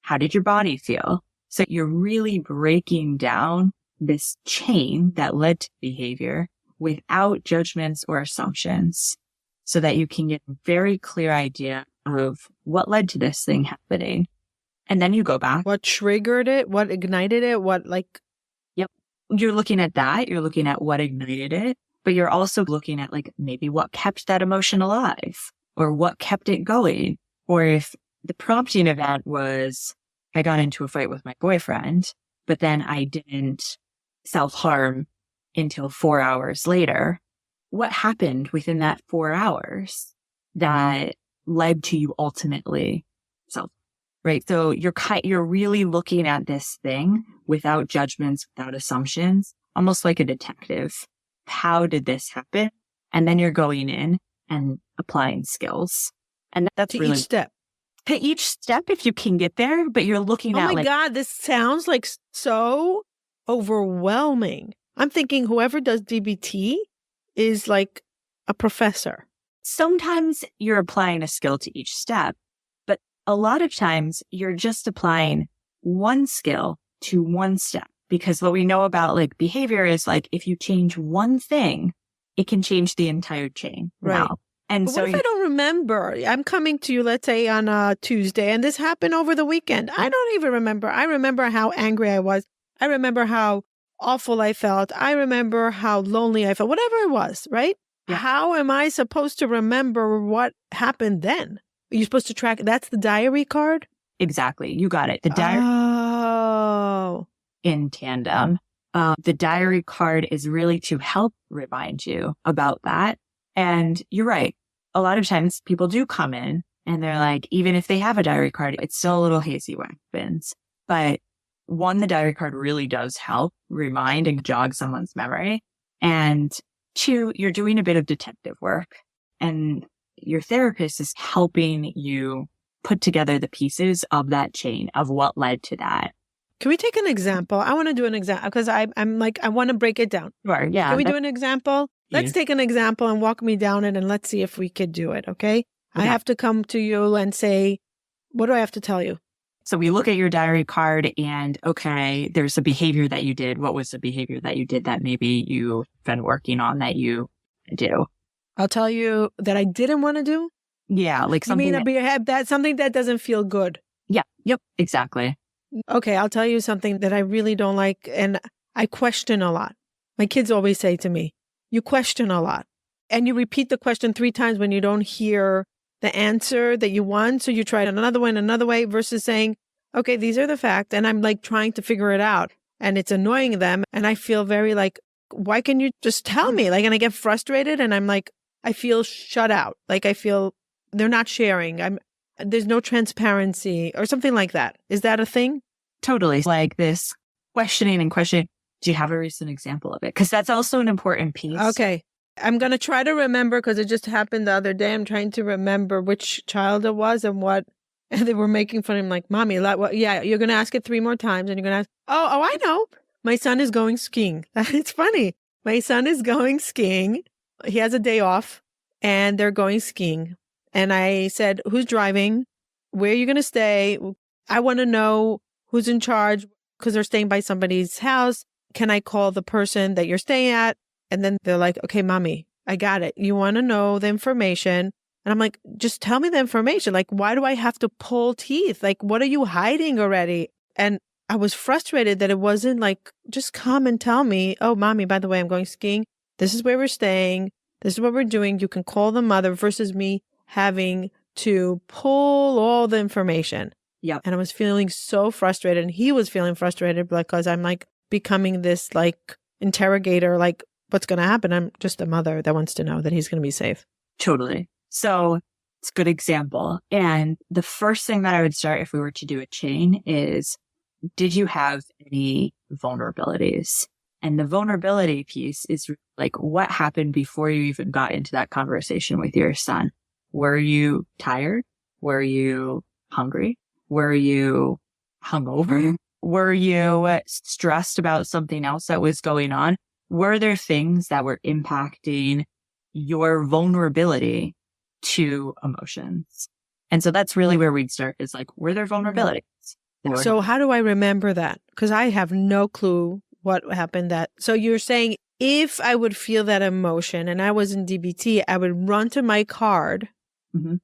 How did your body feel? So you're really breaking down this chain that led to behavior without judgments or assumptions, so that you can get a very clear idea of what led to this thing happening. And then you go back. What triggered it? What ignited it? Yep. You're looking at that. You're looking at what ignited it, but you're also looking at like maybe what kept that emotion alive, or what kept it going. Or if the prompting event was, I got into a fight with my boyfriend, but then I didn't self-harm until 4 hours later. What happened within that 4 hours that led to you ultimately self, right? So you're really looking at this thing without judgments, without assumptions, almost like a detective. How did this happen? And then you're going in and applying skills. And that's to really each step. To each step, if you can get there, but you're looking at Oh my God, this sounds like so overwhelming. I'm thinking whoever does DBT is like a professor. Sometimes you're applying a skill to each step, but a lot of times you're just applying one skill to one step. Because what we know about like behavior is like, if you change one thing, it can change the entire chain. Right. Now. And But so what if I don't remember? I'm coming to you, let's say on a Tuesday, and this happened over the weekend. I don't even remember. I remember how angry I was. I remember how awful I felt. I remember how lonely I felt, whatever it was, right? Yeah. How am I supposed to remember what happened then? Are you supposed to track? That's the diary card? Exactly. You got it. The diary. Oh. In tandem. The diary card is really to help remind you about that. And you're right. A lot of times people do come in and they're like, even if they have a diary card, it's still a little hazy what happens. But one, the diary card really does help remind and jog someone's memory. And two, you're doing a bit of detective work, and your therapist is helping you put together the pieces of that chain of what led to that. Can we take an example? I want to do an example because I'm like, I want to break it down. Sure, yeah. Can we do an example? Let's take an example and walk me down it, and let's see if we could do it, okay? I have to come to you and say, what do I have to tell you? So we look at your diary card and, okay, there's a behavior that you did. What was the behavior that you did that maybe you've been working on that you do? I'll tell you that I didn't want to do? Yeah, like something. You mean something that doesn't feel good? Yeah, yep, exactly. Okay, I'll tell you something that I really don't like, and I question a lot. My kids always say to me, you question a lot, and you repeat the question 3 times when you don't hear the answer that you want. So you try it another way versus saying, okay, these are the facts. And I'm like trying to figure it out, and it's annoying them. And I feel very like, why can you just tell me? Like, and I get frustrated, and I'm like, I feel shut out. Like I feel they're not sharing. There's no transparency or something like that. Is that a thing? Totally. Like this questioning and questioning. Do you have a recent example of it? Because that's also an important piece. Okay. I'm going to try to remember because it just happened the other day. I'm trying to remember which child it was and what. And they were making fun of him like, Mommy, yeah, you're going to ask it 3 more times and you're going to ask, oh, I know. My son is going skiing. It's funny. My son is going skiing. He has a day off and they're going skiing. And I said, who's driving? Where are you going to stay? I want to know who's in charge because they're staying by somebody's house. Can I call the person that you're staying at? And then they're like, okay, Mommy, I got it. You want to know the information. And I'm like, just tell me the information. Like, why do I have to pull teeth? Like, what are you hiding already? And I was frustrated that it wasn't like, just come and tell me, oh, Mommy, by the way, I'm going skiing. This is where we're staying. This is what we're doing. You can call the mother versus me having to pull all the information. Yeah. And I was feeling so frustrated. And he was feeling frustrated because I'm like becoming this like interrogator, like what's going to happen? I'm just a mother that wants to know that he's going to be safe. Totally. So it's a good example. And the first thing that I would start if we were to do a chain is, did you have any vulnerabilities? And the vulnerability piece is like, what happened before you even got into that conversation with your son? Were you tired? Were you hungry? Were you hungover? Were you stressed about something else that was going on? Were there things that were impacting your vulnerability to emotions? And so that's really where we'd start is like, were there vulnerabilities? So how do I remember that? Because I have no clue what happened that. So you're saying if I would feel that emotion and I was in DBT, I would run to my card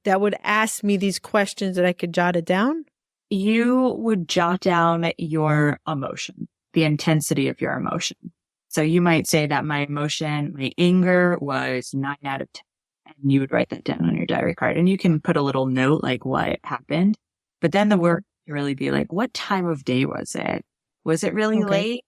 that would ask me these questions that I could jot it down? You would jot down your emotion, the intensity of your emotion. So you might say that my emotion, my anger was 9 out of 10. And you would write that down on your diary card. And you can put a little note like what happened. But then the work would really be like, what time of day was it? Was it really late?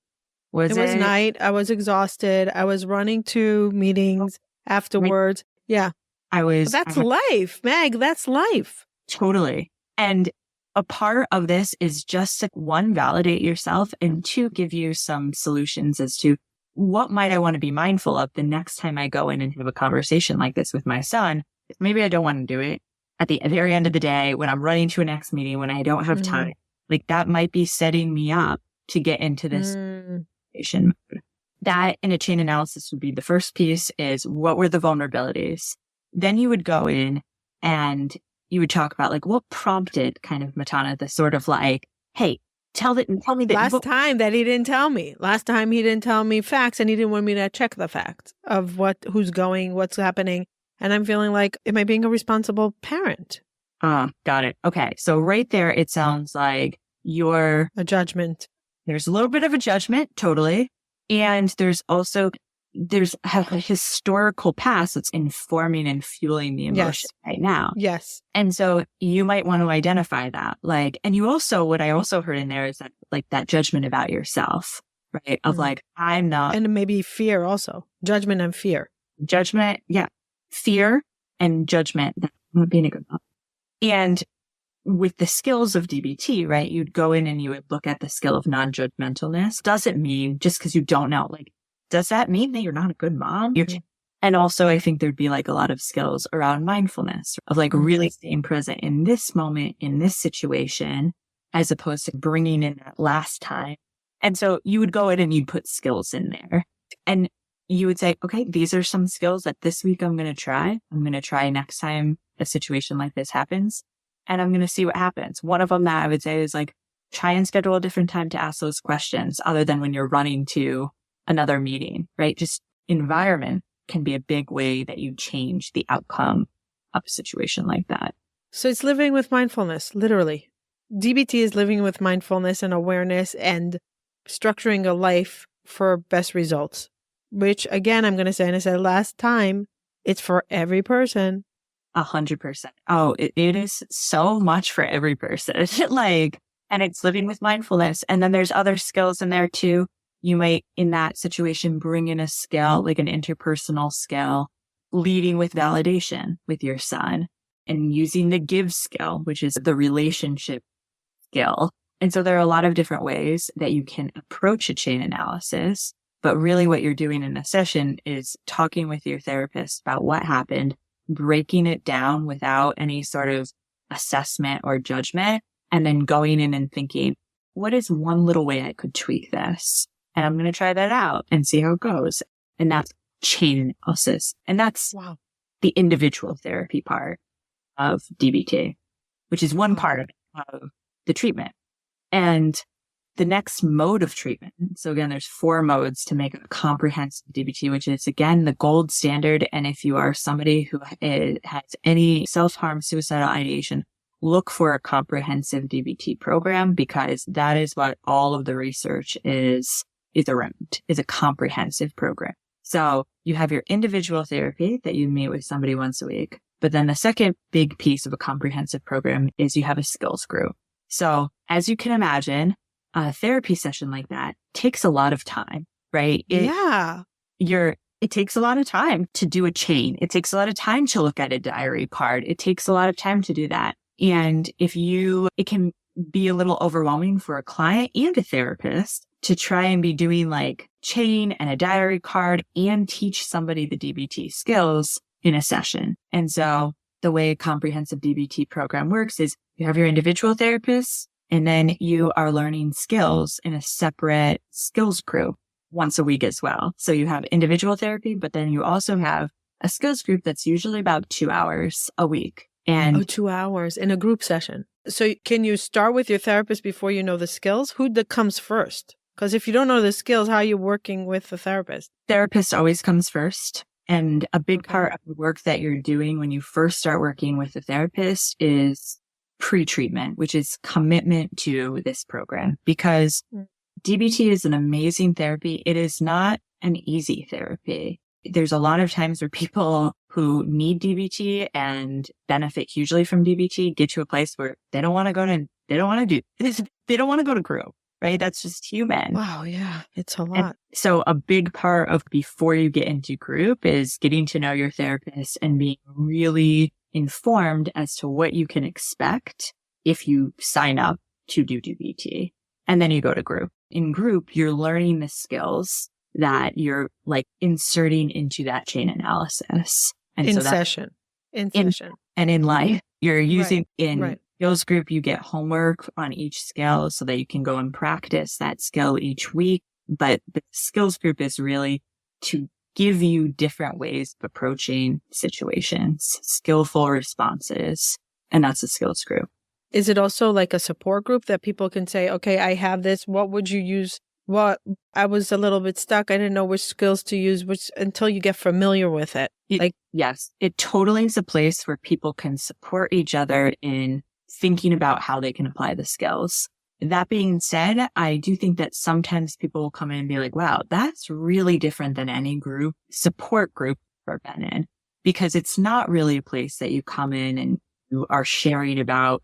It was night. I was exhausted. I was running to meetings afterwards. Yeah. That's life, Meg. That's life. Totally. And a part of this is just to, 1, validate yourself, and 2, give you some solutions as to what might I want to be mindful of the next time I go in and have a conversation like this with my son. If maybe I don't want to do it at the very end of the day when I'm running to a next meeting, when I don't have time, like that might be setting me up to get into this conversation mode. That in a chain analysis would be the first piece is what were the vulnerabilities? Then you would go in and you would talk about like what prompted kind of Matana, the sort of like, hey, tell me that last time that he didn't tell me. Last time he didn't tell me facts and he didn't want me to check the facts of who's going, what's happening. And I'm feeling like, am I being a responsible parent? Got it. Okay. So right there, it sounds like you're a judgment. There's a little bit of a judgment. Totally. And there's a historical past that's informing and fueling the emotion right now. Yes. And so you might want to identify that. Like, and you also, what I also heard in there is that like that judgment about yourself, right? Of like, I'm not. And maybe fear also. Judgment and fear. Judgment. Yeah. Fear and judgment. That's not being a good mom. And with the skills of DBT, right? You'd go in and you would look at the skill of non-judgmentalness. Doesn't mean just because you don't know, like, does that mean that you're not a good mom? And also, I think there'd be like a lot of skills around mindfulness of like really staying present in this moment, in this situation, as opposed to bringing in that last time. And so you would go in and you'd put skills in there and you would say, okay, these are some skills that this week I'm going to try. I'm going to try next time a situation like this happens. And I'm going to see what happens. One of them that I would say is like, try and schedule a different time to ask those questions other than when you're running to another meeting, right? Just environment can be a big way that you change the outcome of a situation like that. So it's living with mindfulness, literally. DBT is living with mindfulness and awareness and structuring a life for best results, which again, I'm going to say, and I said last time, it's for every person. 100%. Oh, it is so much for every person. Like, and it's living with mindfulness. And then there's other skills in there too. You might, in that situation, bring in a skill, like an interpersonal skill leading with validation with your son and using the give skill, which is the relationship skill. And so there are a lot of different ways that you can approach a chain analysis. But really what you're doing in a session is talking with your therapist about what happened, breaking it down without any sort of assessment or judgment, and then going in and thinking, what is one little way I could tweak this? And I'm going to try that out and see how it goes. And that's chain analysis. And that's the individual therapy part of DBT, which is one part of the treatment. And the next mode of treatment. So again, there's 4 modes to make a comprehensive DBT, which is again, the gold standard. And if you are somebody who has any self-harm, suicidal ideation, look for a comprehensive DBT program, because that is what all of the research is around, is a comprehensive program. So you have your individual therapy that you meet with somebody once a week. But then the second big piece of a comprehensive program is you have a skills group. So as you can imagine, a therapy session like that takes a lot of time, right? It takes a lot of time to do a chain. It takes a lot of time to look at a diary card. It takes a lot of time to do that. And it can be a little overwhelming for a client and a therapist to try and be doing like chain and a diary card and teach somebody the DBT skills in a session. And so the way a comprehensive DBT program works is you have your individual therapist, and then you are learning skills in a separate skills group once a week as well. So you have individual therapy, but then you also have a skills group that's usually about 2 hours a week. And 2 hours in a group session. So can you start with your therapist before you know the skills? Who comes first? Because if you don't know the skills, how are you working with the therapist? Therapist always comes first. And a big part of the work that you're doing when you first start working with the therapist is pre-treatment, which is commitment to this program, because DBT is an amazing therapy. It is not an easy therapy. There's a lot of times where people who need DBT and benefit hugely from DBT get to a place where they don't want to go to group, right? That's just human. Wow. Yeah. It's a lot. And so a big part of before you get into group is getting to know your therapist and being really informed as to what you can expect if you sign up to do DBT. And then you go to group. In group, you're learning the skills that you're like inserting into that chain analysis. And in so session. And in life, you're using skills group, you get homework on each skill so that you can go and practice that skill each week. But the skills group is really to give you different ways of approaching situations, skillful responses. And that's the skills group. Is it also like a support group that people can say, okay, I have this. What would you use? I was a little bit stuck. I didn't know which skills to use, until you get familiar with it. Yes, it totally is a place where people can support each other in thinking about how they can apply the skills. That being said, I do think that sometimes people will come in and be like, wow, that's really different than any support group I've been in, because it's not really a place that you come in and you are sharing about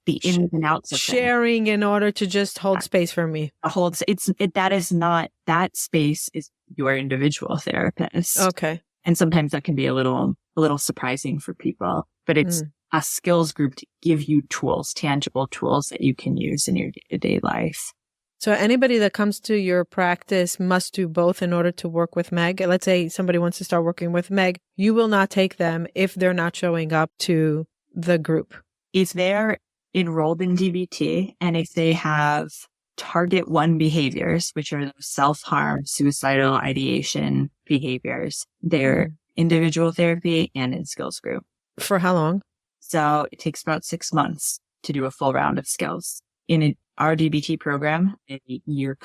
the ins and outs of sharing things in order to just hold space for me. That space is your individual therapist. Okay. And sometimes that can be a little surprising for people, but it's a skills group to give you tools, tangible tools that you can use in your day-to-day life. So anybody that comes to your practice must do both in order to work with Meg. Let's say somebody wants to start working with Meg. You will not take them if they're not showing up to the group. If they're enrolled in DBT and if they have target 1 behaviors, which are those self-harm, suicidal ideation behaviors, they're individual therapy and in skills group. For how long? So it takes about 6 months to do a full round of skills. In our DBT program, a year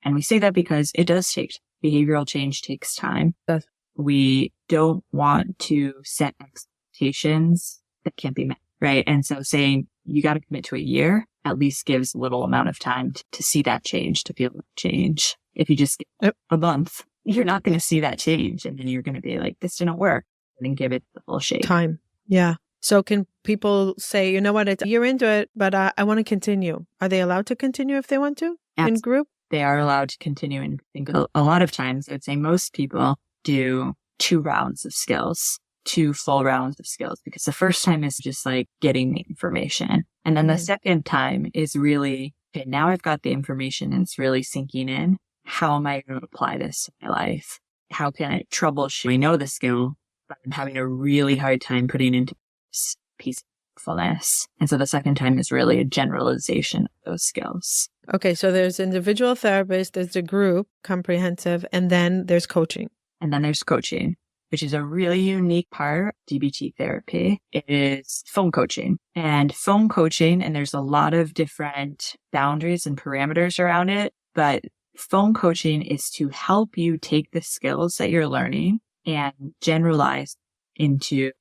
and we say that because it does take behavioral change takes time. Yes. We don't want to set expectations that can't be met, right? And so saying you got to commit to a year at least gives a little amount of time to see that change, to feel the change. If you just get a month, you're not going to see that change. And then you're going to be like, this didn't work. And then give it the full shake. Time. Yeah. So can people say, you know what, it's a year into it, but I want to continue. Are they allowed to continue if they want to in group? They are allowed to continue. And I think a lot of times, I'd say most people do 2 rounds of skills, 2 full rounds of skills, because the first time is just like getting the information. And then the second time is really, okay, now I've got the information and it's really sinking in. How am I going to apply this to my life? How can I troubleshoot? I know the skill, but I'm having a really hard time putting into this piece of mindfulness. And so the second time is really a generalization of those skills. Okay, so there's individual therapist, there's the group, comprehensive, and then there's coaching. And then there's coaching, which is a really unique part of DBT therapy. It is phone coaching. And phone coaching, and there's a lot of different boundaries and parameters around it, but phone coaching is to help you take the skills that you're learning and generalize into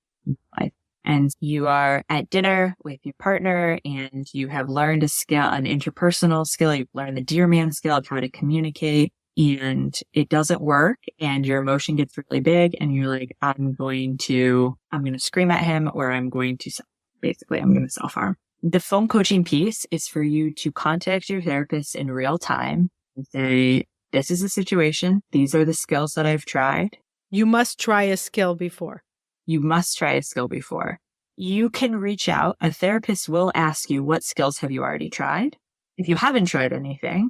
life. And you are at dinner with your partner and you have learned a skill, an interpersonal skill. You've learned the dear man skill of how to communicate, and it doesn't work and your emotion gets really big and you're like, I'm going to scream at him, or I'm going to self-harm. The phone coaching piece is for you to contact your therapist in real time and say, this is the situation. These are the skills that I've tried. You must try a skill before. You must try a skill before. You can reach out. A therapist will ask you, what skills have you already tried? If you haven't tried anything,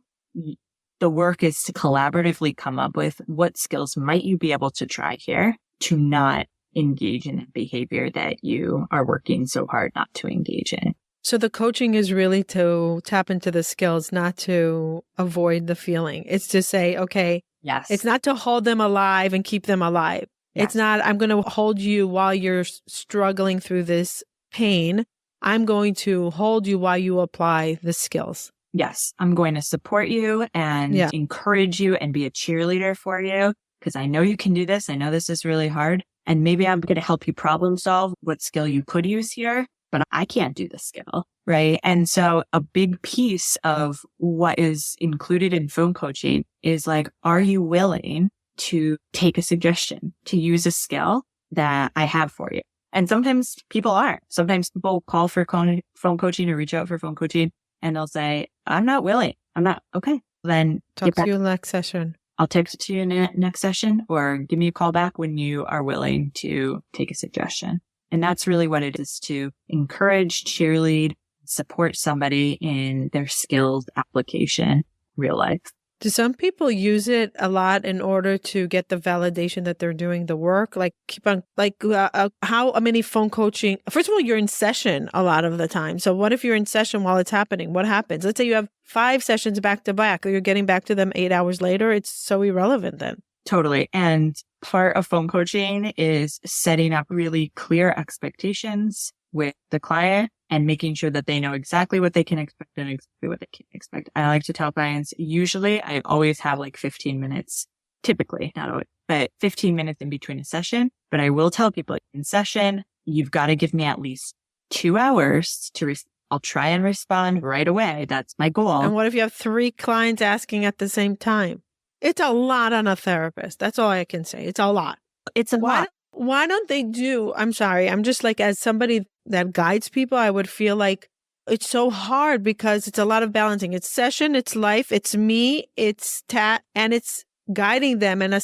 the work is to collaboratively come up with what skills might you be able to try here to not engage in a behavior that you are working so hard not to engage in. So the coaching is really to tap into the skills, not to avoid the feeling. It's to say, okay, yes, it's not to hold them alive and keep them alive. Yes. It's not, I'm going to hold you while you're struggling through this pain. I'm going to hold you while you apply the skills. Yes, I'm going to support you and encourage you and be a cheerleader for you because I know you can do this. I know this is really hard. And maybe I'm going to help you problem solve what skill you could use here, but I can't do the skill, right? And so a big piece of what is included in phone coaching is like, are you willing to take a suggestion, to use a skill that I have for you? And sometimes people aren't. Sometimes people call for phone coaching or reach out for phone coaching and they'll say, I'm not willing. I'm not. Okay. Then talk to you next session. I'll text it to you next session, or give me a call back when you are willing to take a suggestion. And that's really what it is, to encourage, cheerlead, support somebody in their skills application, real life. Do some people use it a lot in order to get the validation that they're doing the work? Like how many phone coaching? First of all, you're in session a lot of the time. So what if you're in session while it's happening? What happens? Let's say you have 5 sessions back to back. You're getting back to them 8 hours later. It's so irrelevant then. Totally. And part of phone coaching is setting up really clear expectations with the client and making sure that they know exactly what they can expect and exactly what they can't expect. I like to tell clients, usually I always have like 15 minutes, typically, not always, but 15 minutes in between a session. But I will tell people in session, you've got to give me at least 2 hours to I'll try and respond right away. That's my goal. And what if you have 3 clients asking at the same time? It's a lot on a therapist. That's all I can say. It's a lot. It's a lot. Why don't they I'm sorry. I'm just like, as somebody that guides people, I would feel like it's so hard because it's a lot of balancing. It's session, it's life, it's me, it's and it's guiding them. And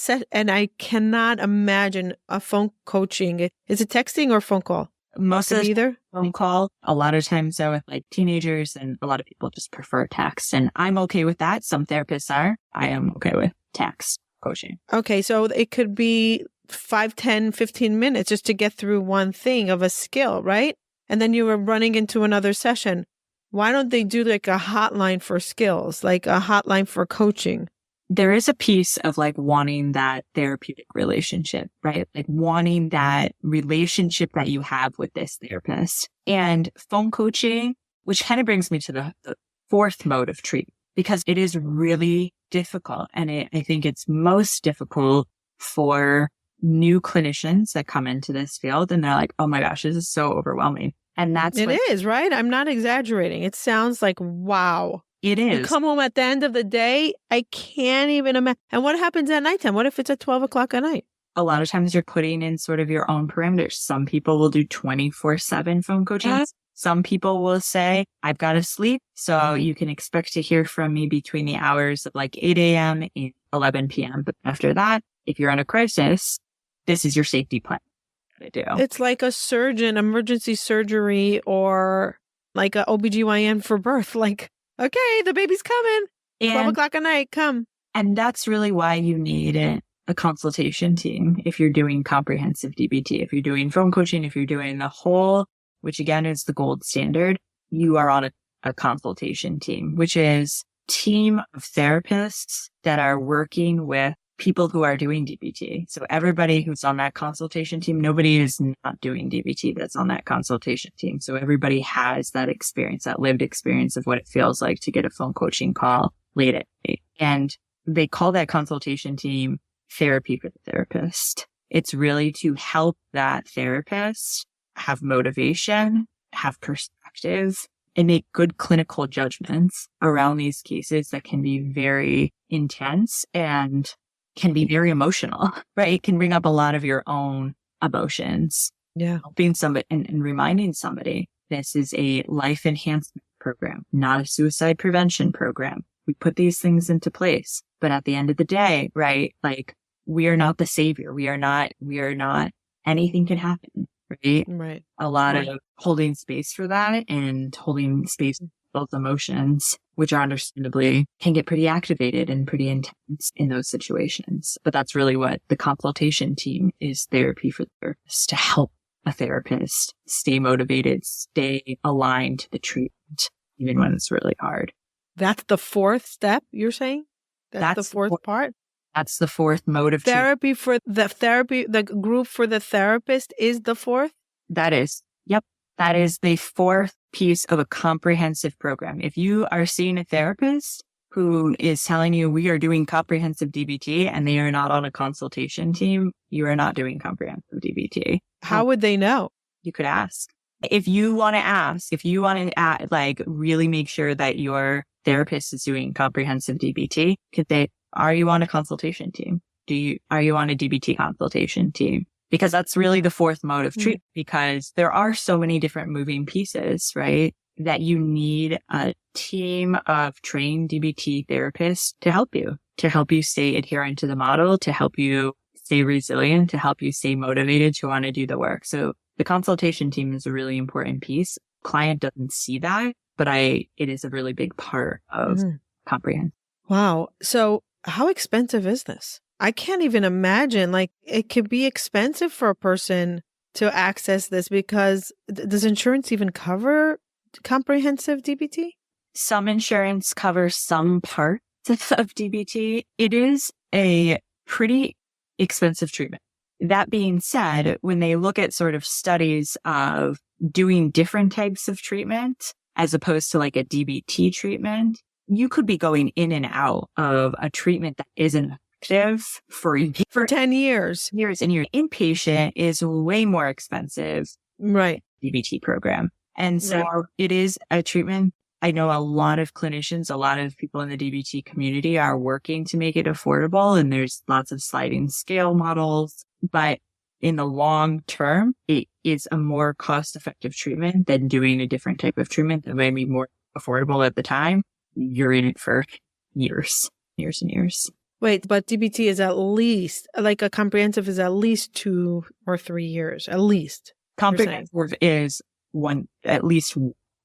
I cannot imagine a phone coaching. Is it texting or phone call? Most of either phone call. A lot of times though, with like teenagers, and a lot of people just prefer text, and I'm okay with that. Some therapists are. I am okay with text coaching. Okay. So it could be 5, 10, 15 minutes just to get through one thing of a skill, right? And then you were running into another session. Why don't they do like a hotline for skills, like a hotline for coaching? There is a piece of like wanting that therapeutic relationship, right? Like wanting that relationship that you have with this therapist. And phone coaching, which kind of brings me to the 4th mode of treatment, because it is really difficult. And I think it's most difficult for new clinicians that come into this field and they're like, oh my gosh, this is so overwhelming. And that's it is, right? I'm not exaggerating. It sounds like, wow. It is. You come home at the end of the day, I can't even imagine. And what happens at nighttime? What if it's at 12 o'clock at night? A lot of times you're putting in sort of your own parameters. Some people will do 24/7 phone coaching. Some people will say, I've got to sleep, so you can expect to hear from me between the hours of like 8 a.m. and 11 p.m. But after that, if you're in a crisis, this is your safety plan to do. It's like a surgeon, emergency surgery, or like a OBGYN for birth. Like, okay, the baby's coming. 12 o'clock at night, come. And that's really why you need a consultation team if you're doing comprehensive DBT. If you're doing phone coaching, if you're doing the whole, which again is the gold standard, you are on a consultation team, which is a team of therapists that are working with people who are doing DBT. So everybody who's on that consultation team, nobody is not doing DBT that's on that consultation team. So everybody has that experience, that lived experience of what it feels like to get a phone coaching call late at night. And they call that consultation team therapy for the therapist. It's really to help that therapist have motivation, have perspective, and make good clinical judgments around these cases that can be very intense and can be very emotional, right? It can bring up a lot of your own emotions. Yeah. Helping somebody and reminding somebody this is a life enhancement program, not a suicide prevention program. We put these things into place, but at the end of the day, right? Like, we are not the savior. We are not, anything can happen, right? Right. A lot of holding space for that and holding space for those emotions, which are understandably can get pretty activated and pretty intense in those situations. But that's really what the consultation team is, therapy for therapists, to help a therapist stay motivated, stay aligned to the treatment, even when it's really hard. That's the fourth step, you're saying? That's the fourth part? That's the fourth mode of therapy for the therapy. The group for the therapist is the fourth? That is. Yep. That is the fourth piece of a comprehensive program. If you are seeing a therapist who is telling you we are doing comprehensive DBT and they are not on a consultation team, you are not doing comprehensive DBT. How would they know? You could ask. If you want to ask, if you want to like really make sure that your therapist is doing comprehensive DBT, are you on a consultation team? Are you on a DBT consultation team? Because that's really the fourth mode of treatment, because there are so many different moving pieces, right? That you need a team of trained DBT therapists to help you stay adherent to the model, to help you stay resilient, to help you stay motivated to want to do the work. So the consultation team is a really important piece. Client doesn't see that, but it is a really big part of comprehension. Wow. So how expensive is this? I can't even imagine. Like, it could be expensive for a person to access this, because does insurance even cover comprehensive DBT? Some insurance covers some parts of DBT. It is a pretty expensive treatment. That being said, when they look at sort of studies of doing different types of treatment, as opposed to like a DBT treatment, you could be going in and out of a treatment that isn't effective for 10 years. And your inpatient is way more expensive. Right. DBT program. And so it is a treatment. I know a lot of clinicians, a lot of people in the DBT community are working to make it affordable, and there's lots of sliding scale models, but in the long term, it is a more cost-effective treatment than doing a different type of treatment that may be more affordable at the time. You're in it for years and years. Wait, but DBT is at least, like a comprehensive is at least 2 or 3 years, at least. Comprehensive is at least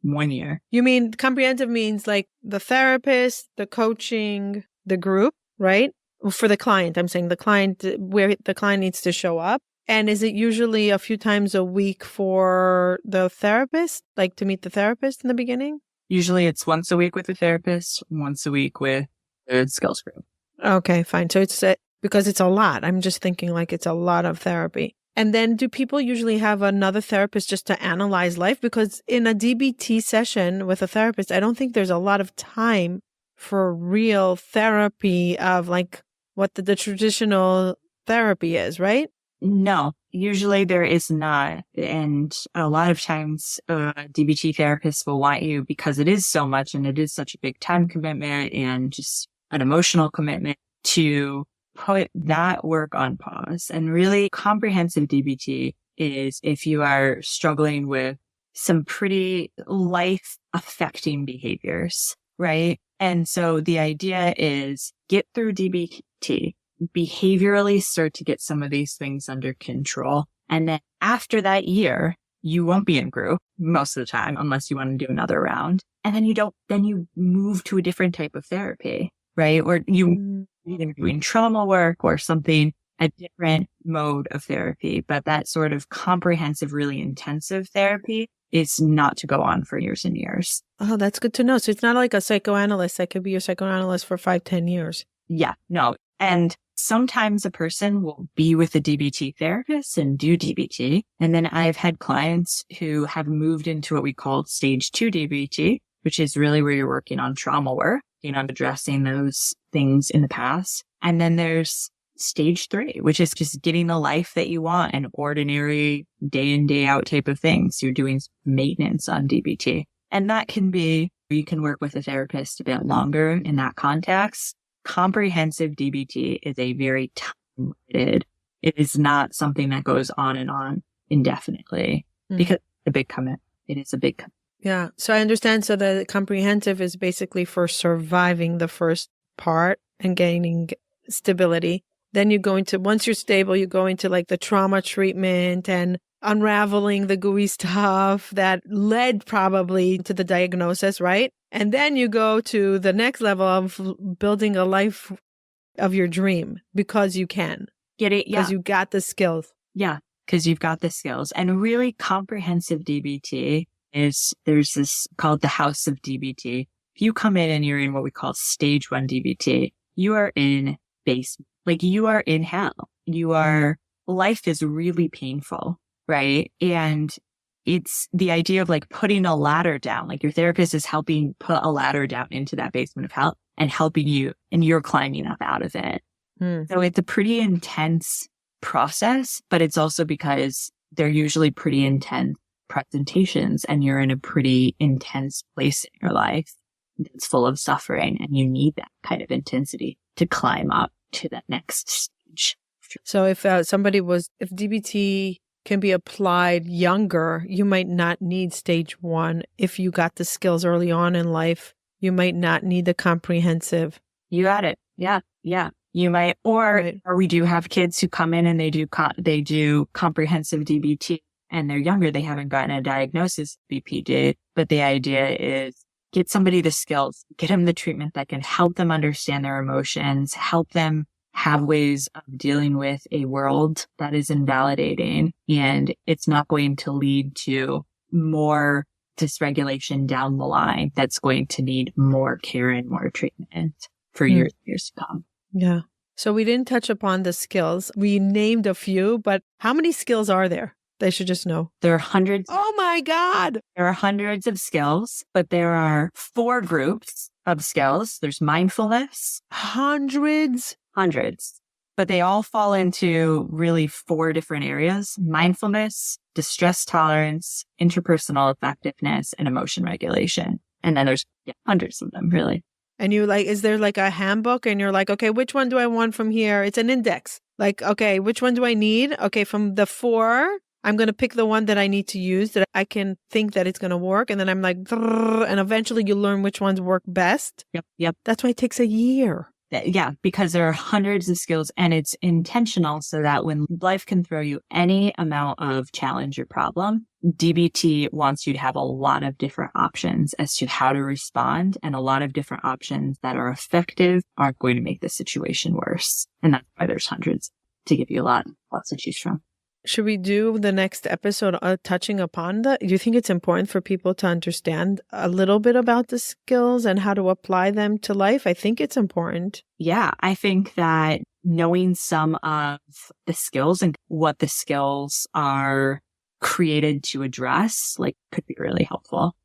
1 year. You mean comprehensive means like the therapist, the coaching, the group, right? For the client, I'm saying the client, where the client needs to show up. And is it usually a few times a week for the therapist, like to meet the therapist in the beginning? Usually it's once a week with the therapist, once a week with the skills group. Okay, fine. So it's because it's a lot. I'm just thinking like it's a lot of therapy. And then do people usually have another therapist just to analyze life? Because in a DBT session with a therapist, I don't think there's a lot of time for real therapy of like what the traditional therapy is, right? No, usually there is not. And a lot of times DBT therapists will want you, because it is so much and it is such a big time commitment and just an emotional commitment, to put that work on pause. And really, comprehensive DBT is if you are struggling with some pretty life-affecting behaviors, right? And so the idea is get through DBT, behaviorally start to get some of these things under control. And then after that year, you won't be in group most of the time, unless you want to do another round. And then you move to a different type of therapy, right? Or you either doing trauma work or something, a different mode of therapy. But that sort of comprehensive, really intensive therapy is not to go on for years and years. Oh, that's good to know. So it's not like a psychoanalyst that could be your psychoanalyst for 5-10 years. Yeah, no. And sometimes a person will be with a DBT therapist and do DBT. And then I've had clients who have moved into what we call stage 2 DBT, which is really where you're working on trauma work, on addressing those things in the past. And then there's stage 3, which is just getting the life that you want, an ordinary day in, day out type of things. You're doing maintenance on DBT. And that can be, you can work with a therapist a bit longer in that context. Comprehensive DBT is a very time-limited. It is not something that goes on and on indefinitely because it's a big commitment. It is a big commitment. Yeah. So I understand. So the comprehensive is basically for surviving the first part and gaining stability. Then you go into, once you're stable, you go into like the trauma treatment and unraveling the gooey stuff that led probably to the diagnosis, right? And then you go to the next level of building a life of your dream because you can. Get it? Yeah. Because you got the skills. Yeah. Because you've got the skills. And really comprehensive DBT there's this called the house of DBT. If you come in and you're in what we call stage 1 DBT, you are in basement. Like you are in hell. Life is really painful, right? And it's the idea of like putting a ladder down, like your therapist is helping put a ladder down into that basement of hell and helping you, and you're climbing up out of it. So it's a pretty intense process, but it's also because they're usually pretty intense presentations and you're in a pretty intense place in your life that's full of suffering, and you need that kind of intensity to climb up to that next stage. So if DBT can be applied younger, you might not need stage 1. If you got the skills early on in life, you might not need the comprehensive. You got it. Yeah. Yeah. You might, or we do have kids who come in and they do comprehensive DBT and they're younger. They haven't gotten a diagnosis, BPD, but the idea is get somebody the skills, get them the treatment that can help them understand their emotions, help them have ways of dealing with a world that is invalidating, and it's not going to lead to more dysregulation down the line that's going to need more care and more treatment for years to come. Yeah. So we didn't touch upon the skills. We named a few, but how many skills are there? They should just know. There are hundreds. Oh my God. There are hundreds of skills, but there are 4 groups of skills. There's mindfulness. Hundreds. But they all fall into really 4 different areas: mindfulness, distress tolerance, interpersonal effectiveness, and emotion regulation. And then there's hundreds of them, really. And is there like a handbook and you're like, okay, which one do I want from here? It's an index. Like, okay, which one do I need? Okay, from the 4, I'm going to pick the one that I need to use that I can think that it's going to work. And then I'm like, and eventually you learn which ones work best. Yep. That's why it takes a year. Yeah, because there are hundreds of skills and it's intentional so that when life can throw you any amount of challenge or problem, DBT wants you to have a lot of different options as to how to respond, and a lot of different options that are effective aren't going to make the situation worse. And that's why there's hundreds to give you lots to choose from. Should we do the next episode touching upon that? Do you think it's important for people to understand a little bit about the skills and how to apply them to life? I think it's important. Yeah, I think that knowing some of the skills and what the skills are created to address, could be really helpful.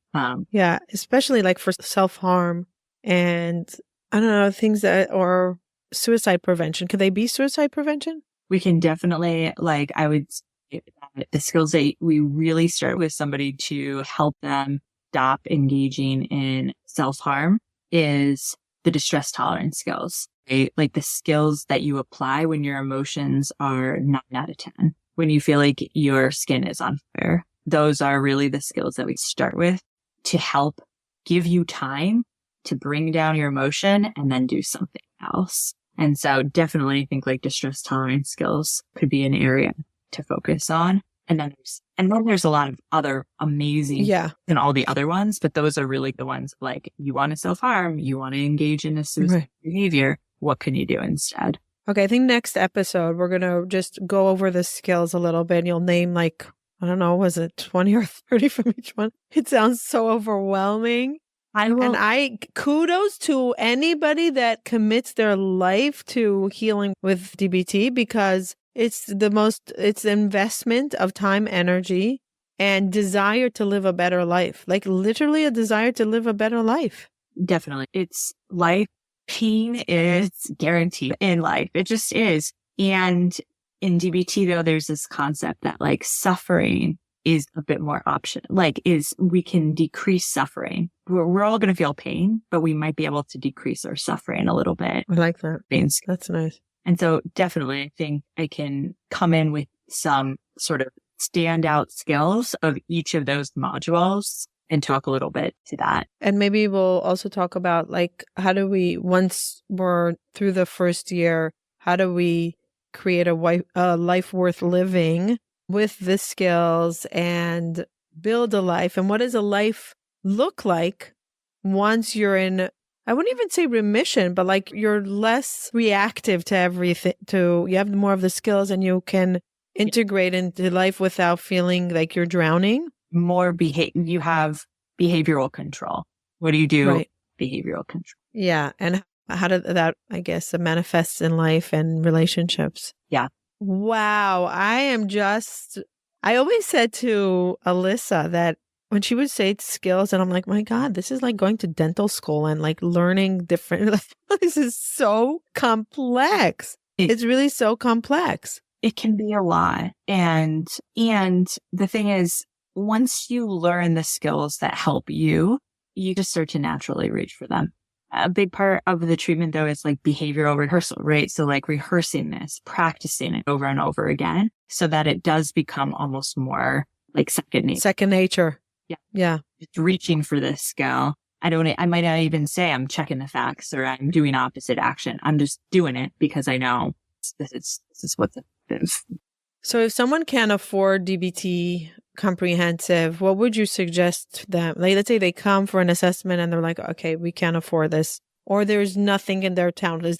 Yeah, especially for self-harm and I don't know, things or suicide prevention. Could they be suicide prevention? We can definitely, I would say that the skills that we really start with somebody to help them stop engaging in self-harm is the distress tolerance skills, right? Like the skills that you apply when your emotions are 9 out of 10, when you feel like your skin is on fire. Those are really the skills that we start with to help give you time to bring down your emotion and then do something else. And so definitely I think like distress tolerance skills could be an area to focus on. And then there's a lot of other amazing and all the other ones, but those are really the ones like you want to self-harm, you want to engage in a suicidal behavior. What can you do instead? Okay, I think next episode, we're going to just go over the skills a little bit. You'll name like, I don't know, was it 20 or 30 from each one? It sounds so overwhelming. And kudos to anybody that commits their life to healing with DBT, because it's investment of time, energy, and desire to live a better life. Like literally a desire to live a better life. Definitely. It's life. Pain is guaranteed in life. It just is. And in DBT though, there's this concept that like suffering is a bit more option. We can decrease suffering. We're all going to feel pain, but we might be able to decrease our suffering a little bit. I like that. That's nice. And so definitely I think I can come in with some sort of standout skills of each of those modules and talk a little bit to that. And maybe we'll also talk about like, how do we, once we're through the first year, how do we create a life worth living with the skills and build a life? And what does a life look like once you're in, I wouldn't even say remission, but like you're less reactive to everything, you have more of the skills and you can integrate into life without feeling like you're drowning. You have behavioral control. What do you do? Right. Behavioral control. Yeah. And how did that, I guess, manifests in life and relationships? Yeah. Wow. I always said to Alyssa that when she would say skills, and I'm like, my God, this is like going to dental school and like learning different, this is so complex. It's really so complex. It can be a lot. And the thing is, once you learn the skills that help you just start to naturally reach for them. A big part of the treatment though is like behavioral rehearsal, right? So like rehearsing this, practicing it over and over again so that it does become almost more like second nature. Second nature. Yeah. Yeah. Just reaching for this skill. I might not even say I'm checking the facts or I'm doing opposite action. I'm just doing it because I know this is what it is. So if someone can't afford DBT comprehensive, what would you suggest to them? Like, let's say they come for an assessment and they're like, okay, we can't afford this, or there's nothing in their town. Is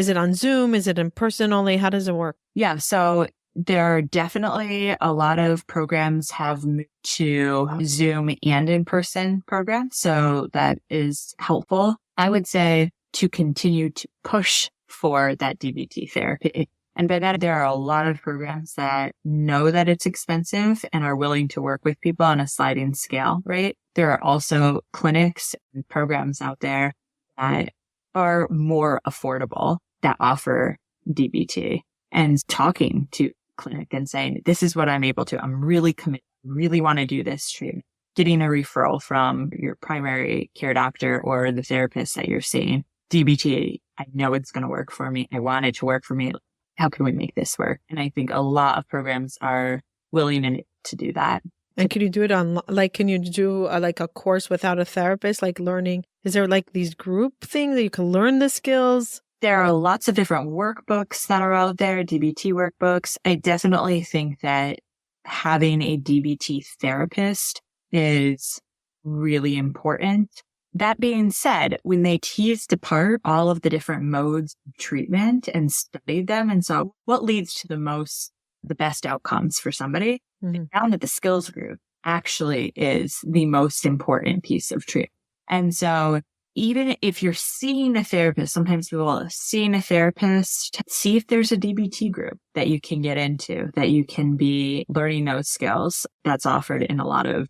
it on Zoom? Is it in person only? How does it work? Yeah. So there are definitely a lot of programs have moved to Zoom and in-person programs. So that is helpful. I would say to continue to push for that DBT therapy. And by that, there are a lot of programs that know that it's expensive and are willing to work with people on a sliding scale, right? There are also clinics and programs out there that are more affordable that offer DBT, and talking to clinic and saying, this is what I'm able to, I'm really committed, really want to do this treatment. Getting a referral from your primary care doctor or the therapist that you're seeing. DBT, I know it's going to work for me. I want it to work for me. How can we make this work? And I think a lot of programs are willing to do that. And can you do it on, like, can you do like a course without a therapist, like learning? Is there like these group things that you can learn the skills? There are lots of different workbooks that are out there, DBT workbooks. I definitely think that having a DBT therapist is really important. That being said, when they teased apart all of the different modes of treatment and studied them and saw what leads to the best outcomes for somebody, they found that the skills group actually is the most important piece of treatment. And so even if you're seeing a therapist, sometimes people are seeing a therapist, see if there's a DBT group that you can get into, that you can be learning those skills. That's offered in a lot of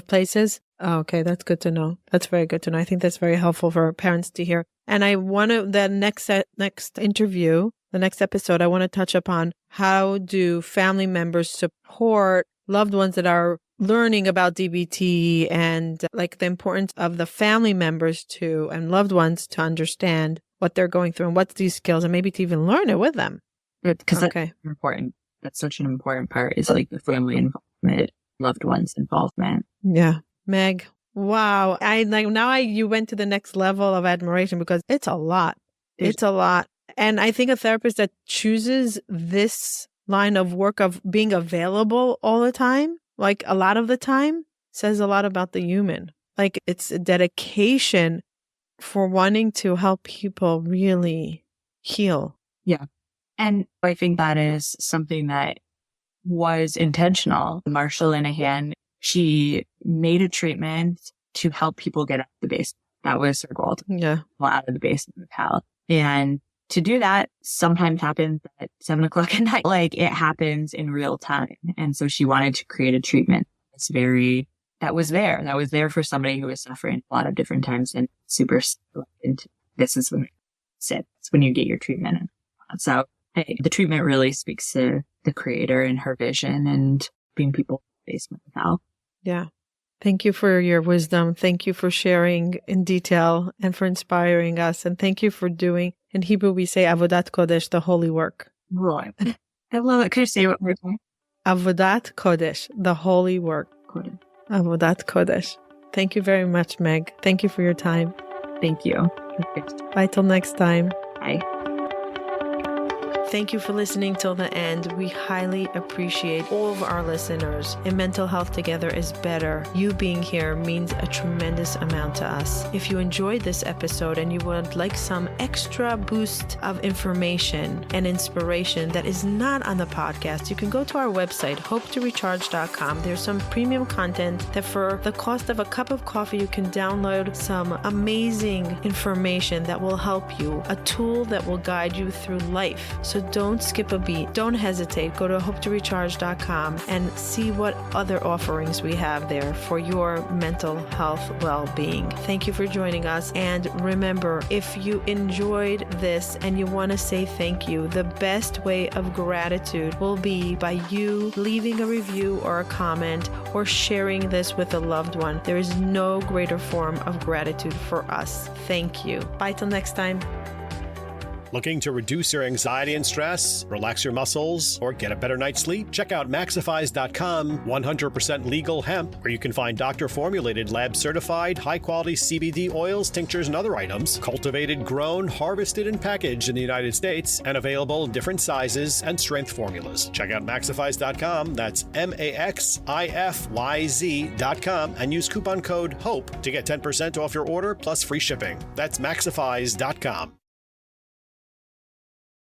places. Oh, okay. That's good to know. That's very good to know. I think that's very helpful for parents to hear. And I want to, the next interview, the next episode, I want to touch upon how do family members support loved ones that are learning about DBT, and like the importance of the family members to and loved ones to understand what they're going through and what's these skills, and maybe to even learn it with them. Because that's important. That's such an important part, is like the family involvement, loved ones involvement. Yeah. Meg, wow. You went to the next level of admiration, because it's a lot. It's a lot. And I think a therapist that chooses this line of work of being available all the time, like a lot of the time, says a lot about the human. Like it's a dedication for wanting to help people really heal. Yeah. And I think that is something that was intentional. Marshall Linehan, she made a treatment to help people get out of the basement. That was her goal. Yeah. Out of the basement of hell. And to do that sometimes happens at 7:00 at night. Like it happens in real time. And so she wanted to create a treatment that was there for somebody who was suffering a lot of different times and super into this is when you sit. It's when you get your treatment. And so the treatment really speaks to the creator and her vision and being people in the basement of hell. Yeah. Thank you for your wisdom. Thank you for sharing in detail and for inspiring us. And thank you for doing, in Hebrew we say Avodat Kodesh, the holy work. Right. I love it. Could you say what we're doing? Avodat Kodesh, the holy work. Kodesh. Avodat Kodesh. Thank you very much, Meg. Thank you for your time. Thank you. Bye till next time. Bye. Thank you for listening till the end. We highly appreciate all of our listeners. In Mental Health Together is Better, you being here means a tremendous amount to us. If you enjoyed this episode and you would like some extra boost of information and inspiration that is not on the podcast, you can go to our website, hopetorecharge.com. There's some premium content that for the cost of a cup of coffee, you can download some amazing information that will help you, a tool that will guide you through life. So don't skip a beat. Don't hesitate. Go to hopetorecharge.com and see what other offerings we have there for your mental health well-being. Thank you for joining us. And remember, if you enjoyed this and you want to say thank you, the best way of gratitude will be by you leaving a review or a comment or sharing this with a loved one. There is no greater form of gratitude for us. Thank you. Bye till next time. Looking to reduce your anxiety and stress, relax your muscles, or get a better night's sleep? Check out Maxifies.com, 100% legal hemp, where you can find doctor-formulated, lab-certified, high-quality CBD oils, tinctures, and other items, cultivated, grown, harvested, and packaged in the United States, and available in different sizes and strength formulas. Check out Maxifies.com, that's MAXIFYZ.com, and use coupon code HOPE to get 10% off your order plus free shipping. That's Maxifies.com.